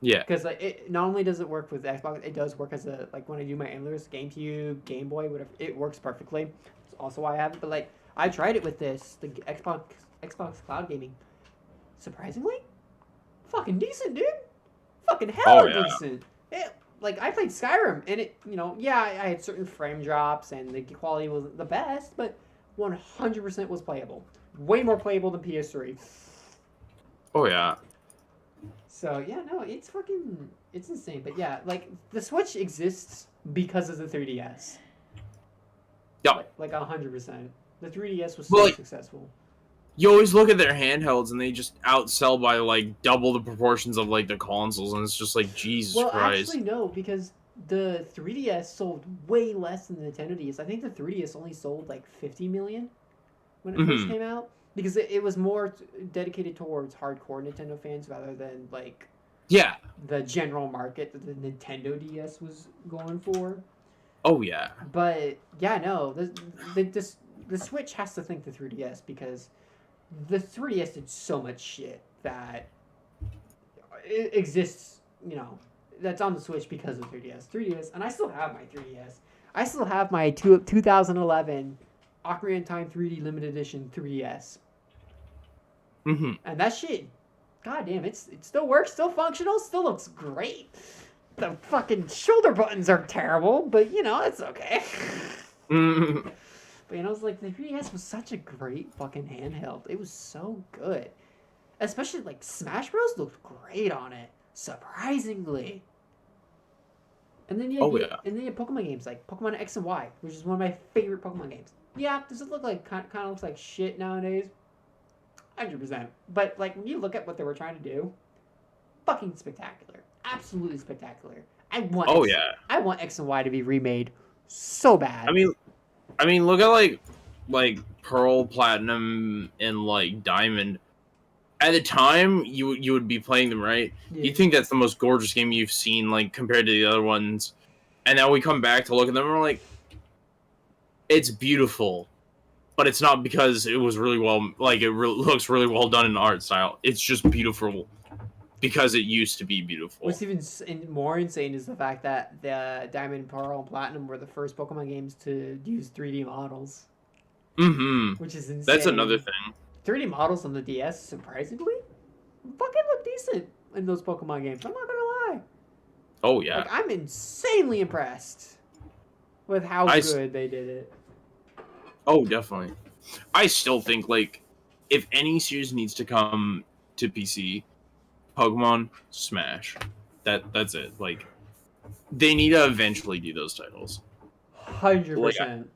Yeah. Because like, it not only does it work with Xbox, it does work as a like when I do my emulators, GameCube, Game Boy, whatever. It works perfectly. That's also why I have it. But like I tried it with the Xbox Cloud Gaming. Surprisingly, fucking decent, dude. Fucking Oh hella yeah. decent. It, like I played Skyrim and it, yeah, I had certain frame drops and the quality wasn't the best, but 100% was playable. Way more playable than PS3. Oh yeah. So yeah, no, it's insane. But yeah, like the Switch exists because of the 3DS. Yep. Like 100%. The 3DS was But so like, successful. you always look at their handhelds and they just outsell by like double the proportions of like the consoles, and it's just like Jesus Well, actually Christ. no, because the 3DS sold way less than the Nintendo DS. I think the 3DS only sold like 50 million when it first Hmm. came out because it was more dedicated towards hardcore Nintendo fans rather than like Yeah. the general market that the Nintendo DS was going for. Oh yeah. But yeah, no, the Switch has to thank the 3DS because the 3DS did so much shit that it exists, that's on the Switch because of 3DS. 3DS, and I still have my 3DS. I still have my 2011 Ocarina of Time 3D Limited Edition 3DS. Hmm. And that shit, goddamn, it still works, still functional, still looks great. The fucking shoulder buttons are terrible, but it's okay. Hmm. But it's like the 3DS was such a great fucking handheld. It was so good. Especially like Smash Bros looked great on it. Surprisingly. And then Oh yeah. you had Pokemon games like Pokemon X and Y, which is one of my favorite Pokemon games. Yeah, does it look like kind of looks like shit nowadays? 100%. But like when you look at what they were trying to do, fucking spectacular. Absolutely spectacular. Oh yeah. I want X and Y to be remade so I bad. mean, look at like Pearl, Platinum, and like Diamond. At the time, you would be playing them, right? Yeah. You think that's the most gorgeous game you've seen, like compared to the other ones, and now we come back to look at them and we're like, it's beautiful, but it's not because it was really well, like looks really well done in the art style. It's just beautiful because it used to be beautiful. What's even more insane is the fact that the Diamond, Pearl, and Platinum were the first Pokemon games to use 3D models, Mm-hmm. which is That's another insane. thing. 3D models on the DS, surprisingly, fucking look decent in those Pokemon games. I'm not gonna lie. Oh yeah. Like, I'm insanely impressed with how I good they did it. Oh, definitely. I still think like if any series needs to come to PC, Pokemon, Smash. That's it. Like they need to eventually do those titles. Hundred Like percent,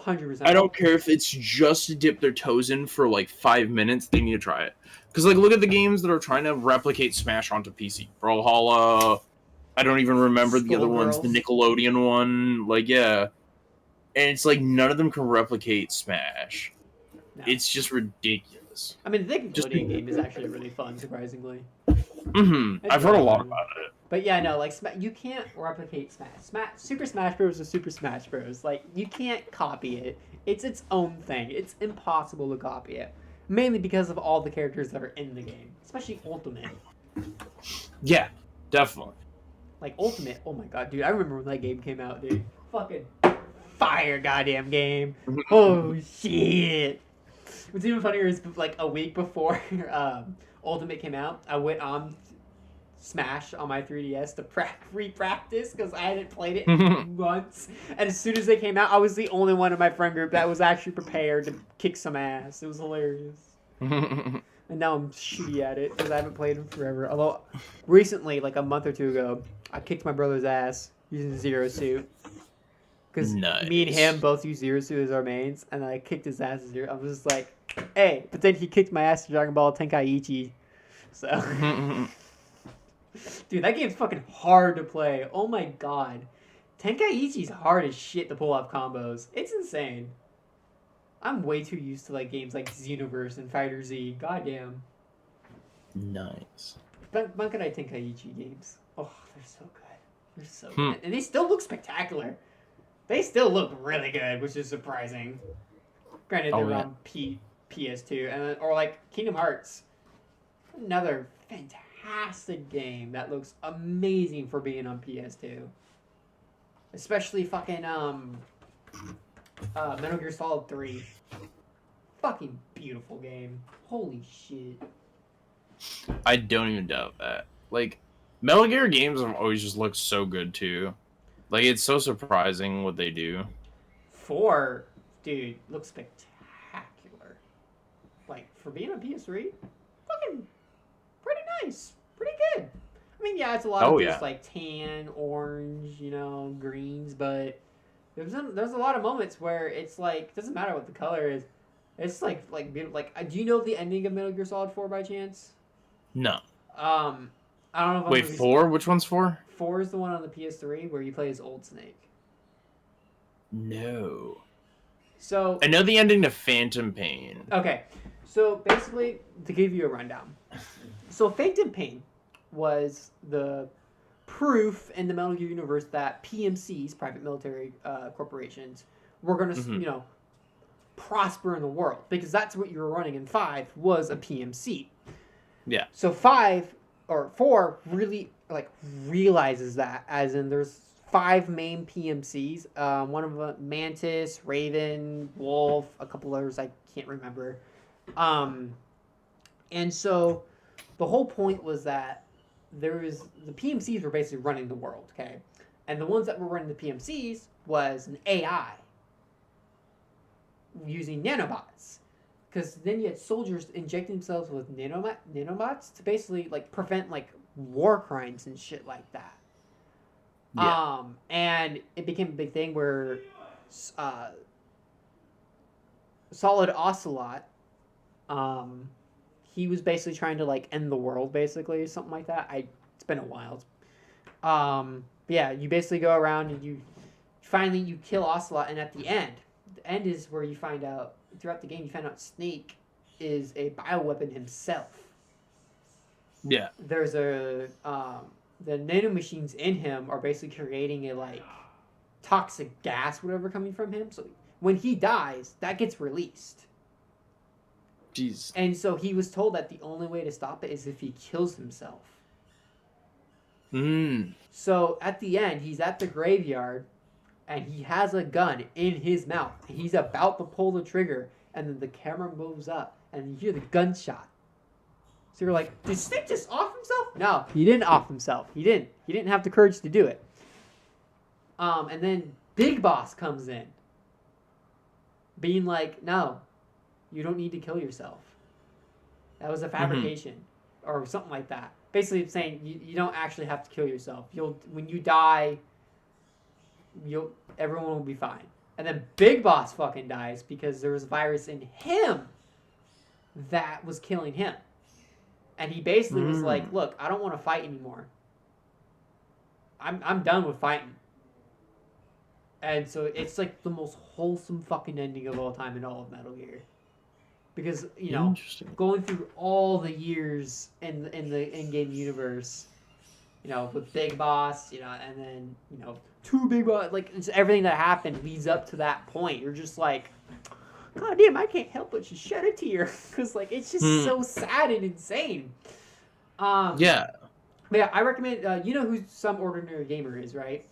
100%. I Oh, don't care if it's just to dip their toes in for like 5 minutes. They need to try it because like look at the games that are trying to replicate Smash onto PC. Brawlhalla. I don't even remember the other ones. The Skullgirls. Nickelodeon one. Like yeah, and it's like none of them can replicate Smash. No, It's just ridiculous. I mean the Just Nickelodeon game is actually really fun, surprisingly. It's I've heard a really lot fun. about it. But yeah, no, like you can't replicate Smash. Super Smash Bros. Is Super Smash Bros. Like you can't copy it. It's its own thing. It's impossible to copy it, mainly because of all the characters that are in the game, especially Ultimate. Yeah, definitely. Like Ultimate, oh my god, dude! I remember when that game came out, dude. Fucking fire, goddamn game. Oh shit! What's even funnier is like a week before Ultimate came out, I went on Smash on my 3DS to re-practice because I hadn't played it in months. And as soon as they came out, I was the only one in my friend group that was actually prepared to kick some ass. It was hilarious. And now I'm shitty at it because I haven't played them forever. Although recently, like a month or two ago, I kicked my brother's ass using Zero Suit. Because me and him both use Zero Suit as our mains, and I kicked his ass as Zero. I was just like, hey. But then he kicked my ass in Dragon Ball Tenkaichi. So... Dude, that game's fucking hard to play. Oh my god. Tenkaichi's hard as shit to pull off combos. It's insane. I'm way too used to like games like Xenoverse and Fighter Z. Goddamn. Nice. Bankai Tenkaichi games. Oh, they're so good. They're so Hmm. good. And they still look spectacular. They still look really good, which is surprising. Granted, Oh, they're yeah. on PS2, and or like Kingdom Hearts, another fantastic game that looks amazing for being on PS2. Especially fucking Metal Gear Solid 3. Fucking beautiful game. Holy shit. I don't even doubt that. Like, Metal Gear games have always just looked so good too. Like, it's so surprising what they do. 4, dude, looks spectacular. Like, for being on PS3, fucking pretty nice. Pretty good. I mean, yeah, it's a lot of Oh, just yeah. like tan, orange, greens, but there's a lot of moments where it's like, it doesn't matter what the color is. It's like beautiful. Like, do you know the ending of Metal Gear Solid 4 by chance? No. Um, I don't know if I'm Wait, gonna be 4? Which one's 4? 4 is the one on the PS3 where you play as Old Snake. No. So I know the ending to Phantom Pain. okay, so basically to give you a rundown, so Phantom Pain was the proof in the Metal Gear universe that PMCs, private military corporations, were going to Mhm. prosper in the world because that's what you were running in 5 was a PMC. Yeah. So 5 or 4 really like realizes that, as in there's 5 main PMCs. One of them Mantis, Raven, Wolf, a couple others I can't remember. And so the whole point was that the PMCs were basically running the world, okay, and the ones that were running the PMCs was an AI using nanobots. Because then you had soldiers injecting themselves with nanobots to basically like prevent like war crimes and shit like that. Yeah. And it became a big thing where Solid Ocelot, he was basically trying to like end the world, basically something like that. It's been a while. Yeah, you basically go around and you kill Ocelot, and at the end is where you find out throughout the game you find out Snake is a bioweapon himself. Yeah. There's the nanomachines in him are basically creating a like toxic gas, whatever, coming from him. So when he dies, that gets released. Jeez. And so he was told that the only way to stop it is if he kills himself. So at the end, he's at the graveyard and he has a gun in his mouth. He's about to pull the trigger, and then the camera moves up and you hear the gunshot. So you're like, did Snake just off himself? No, he didn't off himself. He didn't have the courage to do it. And then Big Boss comes in, being like, no, you don't need to kill yourself. That was a fabrication, or something like that. Basically saying you don't actually have to kill yourself. When you die, everyone will be fine. And then Big Boss fucking dies because there was a virus in him that was killing him. And he basically was like, look, I don't want to fight anymore. I'm done with fighting. And so it's like the most wholesome fucking ending of all time in all of Metal Gear. Because, going through all the years in the in-game universe, with Big Boss, and then, two Big Boss, like, it's everything that happened leads up to that point. You're just like, God damn, I can't help but just shed a tear. Because, like, it's just so sad and insane. Yeah. But yeah, I recommend, you know who Some Ordinary Gamer is, right?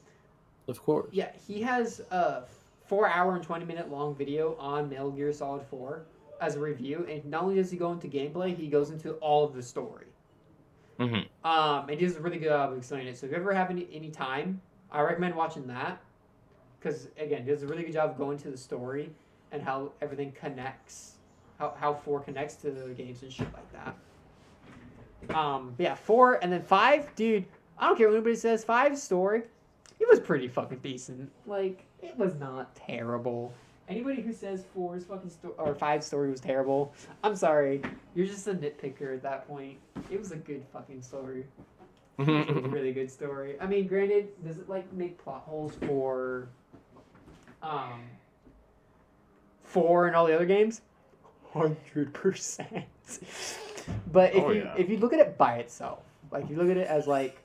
Of course. Yeah, he has a 4-hour and 20-minute long video on Metal Gear Solid 4 as a review, and not only does he go into gameplay, he goes into all of the story. And he does a really good job of explaining it. So if you ever have any time, I recommend watching that, because again, he does a really good job of going to the story and how everything connects, how 4 connects to the games and shit like that. But yeah, 4 and then 5, dude. I don't care what anybody says. 5's story, it was pretty fucking decent. Like, it was not terrible. Anybody who says 4's fucking or 5's story was terrible, I'm sorry. You're just a nitpicker at that point. It was a good fucking story. It was a really good story. I mean, granted, does it like make plot holes for 4 and all the other games, 100%. But if you look at it by itself, like you look at it as like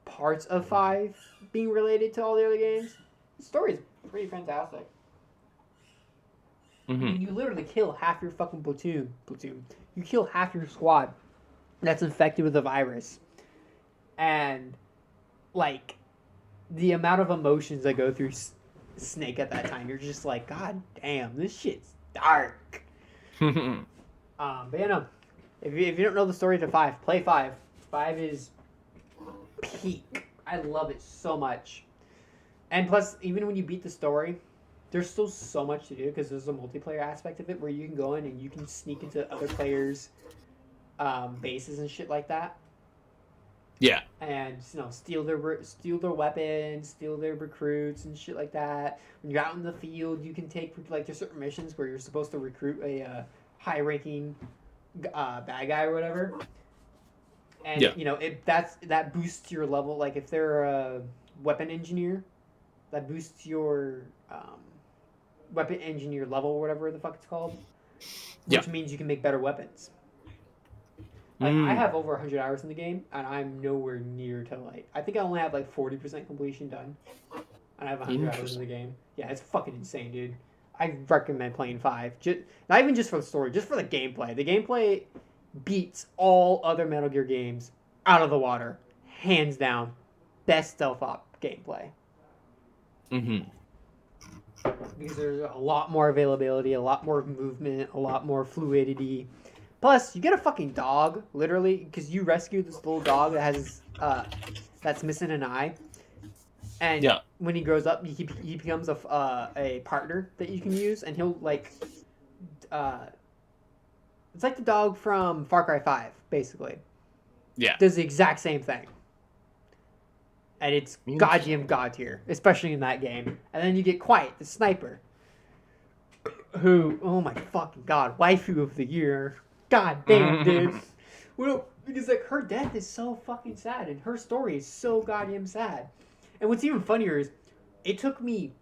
parts of 5 being related to all the other games, the story is pretty fantastic. Mm-hmm. I mean, you literally kill half your fucking platoon. You kill half your squad that's infected with the virus. And, like, the amount of emotions that go through Snake at that time, you're just like, God damn, this shit's dark. But yeah, no. If you don't know the story to 5, play 5. 5 is peak. I love it so much. And plus, even when you beat the story, there's still so much to do because there's a multiplayer aspect of it where you can go in and you can sneak into other players' bases and shit like that. Yeah. And steal their weapons, steal their recruits and shit like that. When you're out in the field, you can take like there's certain missions where you're supposed to recruit a high-ranking bad guy or whatever. And that boosts your level. Like if they're a weapon engineer, that boosts your weapon engineer level or whatever the fuck it's called. Which means you can make better weapons. Like I have over 100 hours in the game, and I'm nowhere near to like. I think I only have like 40% completion done, and I have 100 hours in the game. Yeah, it's fucking insane, dude. I recommend playing 5. Not even just for the story, just for the gameplay. The gameplay beats all other Metal Gear games out of the water, hands down. Best stealth op gameplay. Mm-hmm. Because there's a lot more availability, a lot more movement, a lot more fluidity. Plus, you get a fucking dog, literally, because you rescue this little dog that has that's missing an eye. And when he grows up, he becomes a partner that you can use, and he'll like it's like the dog from Far Cry 5, basically. Yeah. Does the exact same thing. And it's goddamn god tier, especially in that game. And then you get Quiet, the sniper, who, oh my fucking god, waifu of the year. God damn, dude. Well, because like her death is so fucking sad, and her story is so goddamn sad. And what's even funnier is, it took me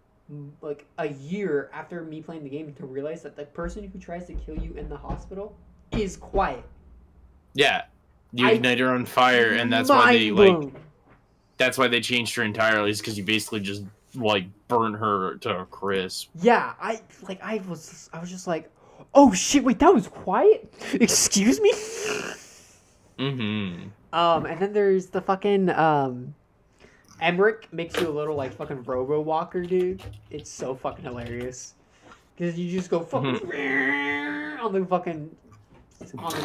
like a year after me playing the game to realize that the person who tries to kill you in the hospital is Quiet. Yeah, you ignite her on fire, and that's why they like. That's why they changed her entirely, is because you basically just like burn her to a crisp. Yeah, I was just like, oh shit! Wait, that was Quiet. Excuse me. Mm-hmm. And then there's the fucking Emmerich makes you a little like fucking robo walker, dude. It's so fucking hilarious because you just go fucking on the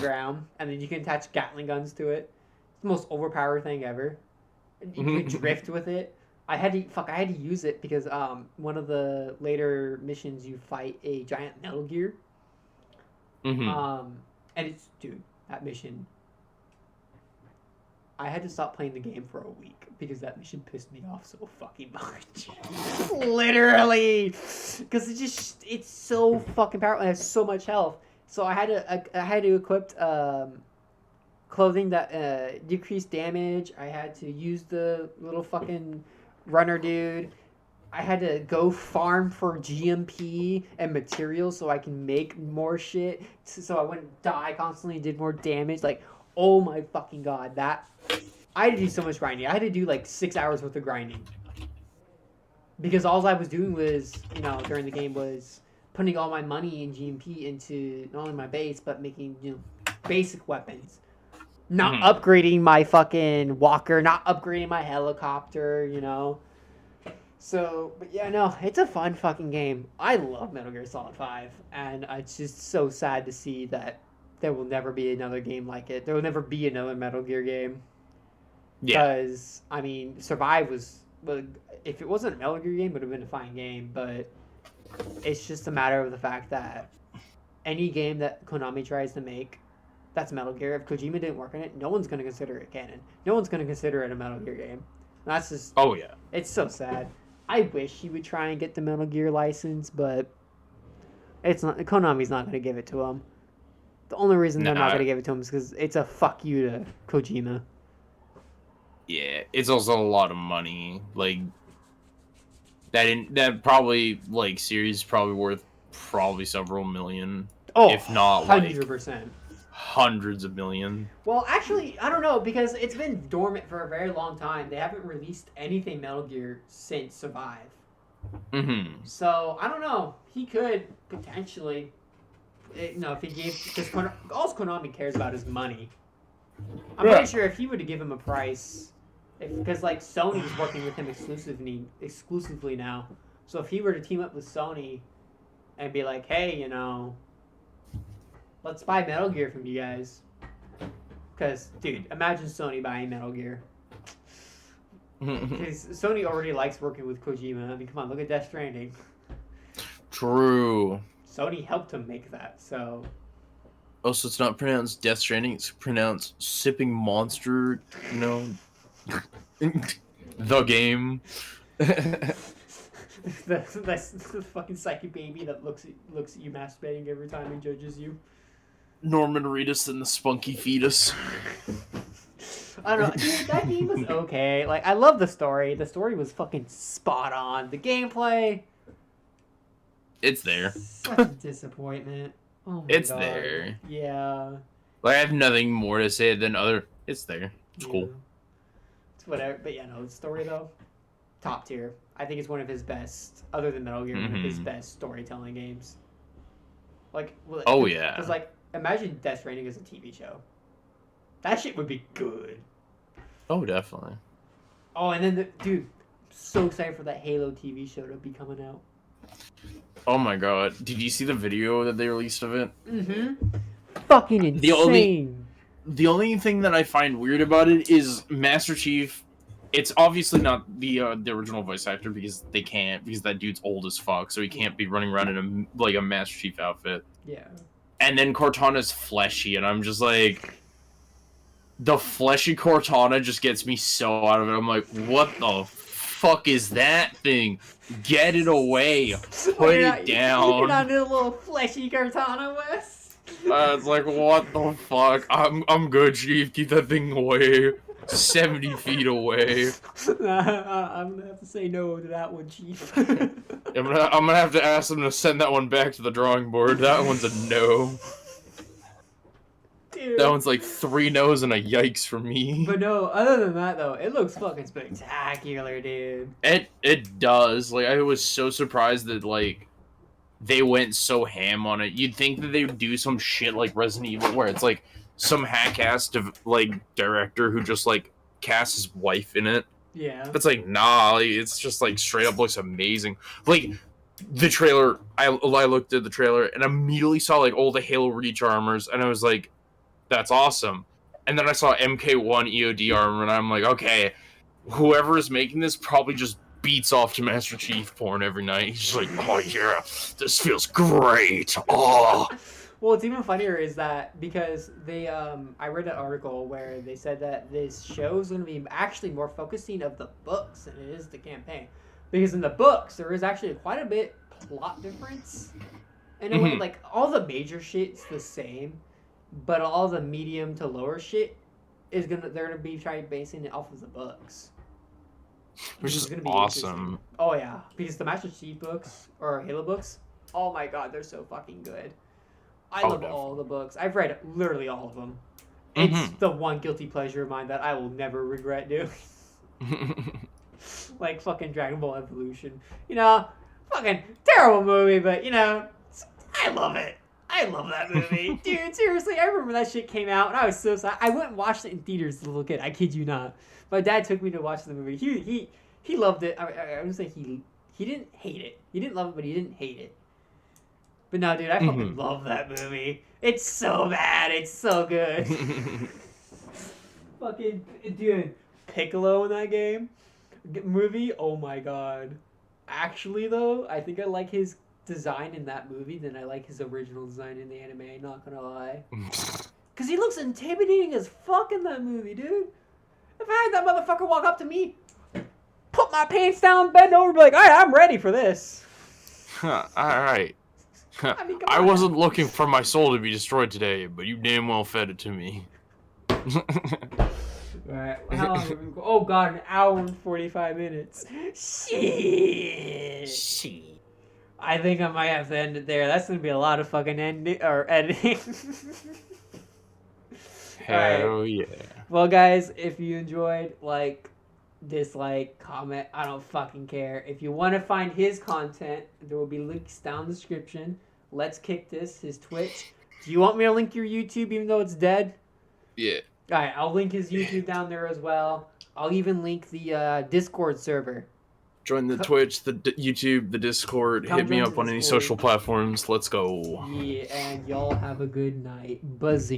ground, and then you can attach Gatling guns to it. It's the most overpowered thing ever. You can drift with it. I had to use it because one of the later missions you fight a giant Metal Gear. Mm-hmm. And it's, dude, that mission. I had to stop playing the game for a week because that mission pissed me off so fucking much. Literally, because it's so fucking powerful and has so much health. So I had to equip clothing that decreased damage. I had to use the little fucking runner dude. I had to go farm for GMP and materials so I can make more shit. So I wouldn't die constantly, did more damage. Like, oh my fucking god, I had to do so much grinding. I had to do like 6 hours worth of grinding. Because all I was doing was, during the game was putting all my money in GMP into not only my base, but making, basic weapons. Not upgrading my fucking walker, not upgrading my helicopter, So, but yeah, no, it's a fun fucking game. I love Metal Gear Solid 5, and it's just so sad to see that there will never be another game like it. There will never be another Metal Gear game. Yeah. Because, I mean, Survive was, if it wasn't a Metal Gear game, it would have been a fine game, but it's just a matter of the fact that any game that Konami tries to make that's Metal Gear, if Kojima didn't work on it, no one's going to consider it canon. No one's going to consider it a Metal Gear game. That's just... Oh, yeah. It's so sad. I wish he would try and get the Metal Gear license, but it's not. Konami's not going to give it to him. The only reason they're not going to give it to him is because it's a fuck you to Kojima. Yeah, it's also a lot of money. Like, that probably, like, series is probably worth probably several million, Oh, if not like 100%. hundreds of million. Well, actually, I don't know because it's been dormant for a very long time. They haven't released anything Metal Gear since Survive. Mm-hmm. So I don't know. He could potentially, if he gave because all Konami cares about is money. I'm pretty sure if he were to give him a price, because like Sony's working with him exclusively now. So if he were to team up with Sony and be like, hey, let's buy Metal Gear from you guys. Because, dude, imagine Sony buying Metal Gear. Because Sony already likes working with Kojima. I mean, come on, look at Death Stranding. True. Sony helped him make that, so... Also, it's not pronounced Death Stranding, it's pronounced Sipping Monster, the game. that's the fucking psychic baby that looks at you masturbating every time and judges you. Norman Reedus and the Spunky Fetus. I don't know. Dude, that game was okay. Like, I love the story. The story was fucking spot on. The gameplay... It's there. Such a disappointment. Oh my It's God. there. Yeah. Like, I have nothing more to say than it's there. It's cool. It's whatever. But yeah, no, the story though, top tier. I think it's one of his best, other than Metal Gear, one of his best storytelling games. Like, oh yeah. Because like, imagine Death Stranding as a TV show. That shit would be good. Oh, definitely. Oh, and then dude, so excited for that Halo TV show to be coming out. Oh my God! Did you see the video that they released of it? Mm-hmm. Fucking insane. The only thing that I find weird about it is Master Chief. It's obviously not the original voice actor because that dude's old as fuck, so he can't be running around in a Master Chief outfit. Yeah. And then Cortana's fleshy, and I'm just like, the fleshy Cortana just gets me so out of it. I'm like, what the fuck is that thing? Get it away. Put it down. You're not a little fleshy Cortana, Wes. It's like, what the fuck? I'm good, Chief. Keep that thing away. 70 feet away. I'm gonna have to say no to that one, Chief. I'm gonna have to ask them to send that one back to the drawing board. That one's a no. Dude. That one's like 3 no's and a yikes for me. But no, other than that though, it looks fucking spectacular, dude. It does. Like, I was so surprised that like they went so ham on it. You'd think that they would do some shit like Resident Evil where it's like some hack-ass director who just like casts his wife in it. Yeah. It's like, nah, like, it's just like straight up looks amazing. Like the trailer, I looked at the trailer and immediately saw like all the Halo Reach armors and I was like, that's awesome. And then I saw MK1 EOD armor and I'm like, okay, whoever is making this probably just beats off to Master Chief porn every night. He's just like, oh yeah, this feels great. Oh. Well, what's even funnier is that because they, I read an article where they said that this show is going to be actually more focusing of the books than it is the campaign. Because in the books, there is actually quite a bit plot difference. And in a way, like, all the major shit's the same, but all the medium to lower shit they're gonna be trying basing it off of the books. Which is gonna be awesome. Oh yeah, because the Master Chief books or Halo books, oh my god, they're so fucking good. I love all the books. I've read literally all of them. It's the one guilty pleasure of mine that I will never regret doing. Like fucking Dragon Ball Evolution. Fucking terrible movie, but I love it. I love that movie. Dude, seriously, I remember that shit came out and I was so sad. I went and watched it in theaters as a little kid. I kid you not. My dad took me to watch the movie. He loved it. I would say he didn't hate it. He didn't love it, but he didn't hate it. But no, dude, I fucking love that movie. It's so bad. It's so good. Fucking, dude, Piccolo in that movie, oh my god. Actually, though, I think I like his design in that movie than I like his original design in the anime, not gonna lie. Because he looks intimidating as fuck in that movie, dude. If I had that motherfucker walk up to me, put my pants down, bend over, be like, all right, I'm ready for this. Alright. I mean, I wasn't looking for my soul to be destroyed today, but you damn well fed it to me. Alright, how long have we been going? Oh god, 1 hour and 45 minutes. Shit. I think I might have to end it there. That's gonna be a lot of fucking ending or editing. All right. Hell yeah. Well, guys, if you enjoyed, like, dislike, comment, I don't fucking care. If you want to find his content, there will be links down in the description. Let's Kick This, his Twitch. Do you want me to link your YouTube even though it's dead? Yeah. All right, I'll link his YouTube down there as well. I'll even link the Discord server. Join the Twitch, the YouTube, the Discord. Come Hit me join up the on any Discord. social platforms. Let's go. Yeah, and y'all have a good night. Buzzy.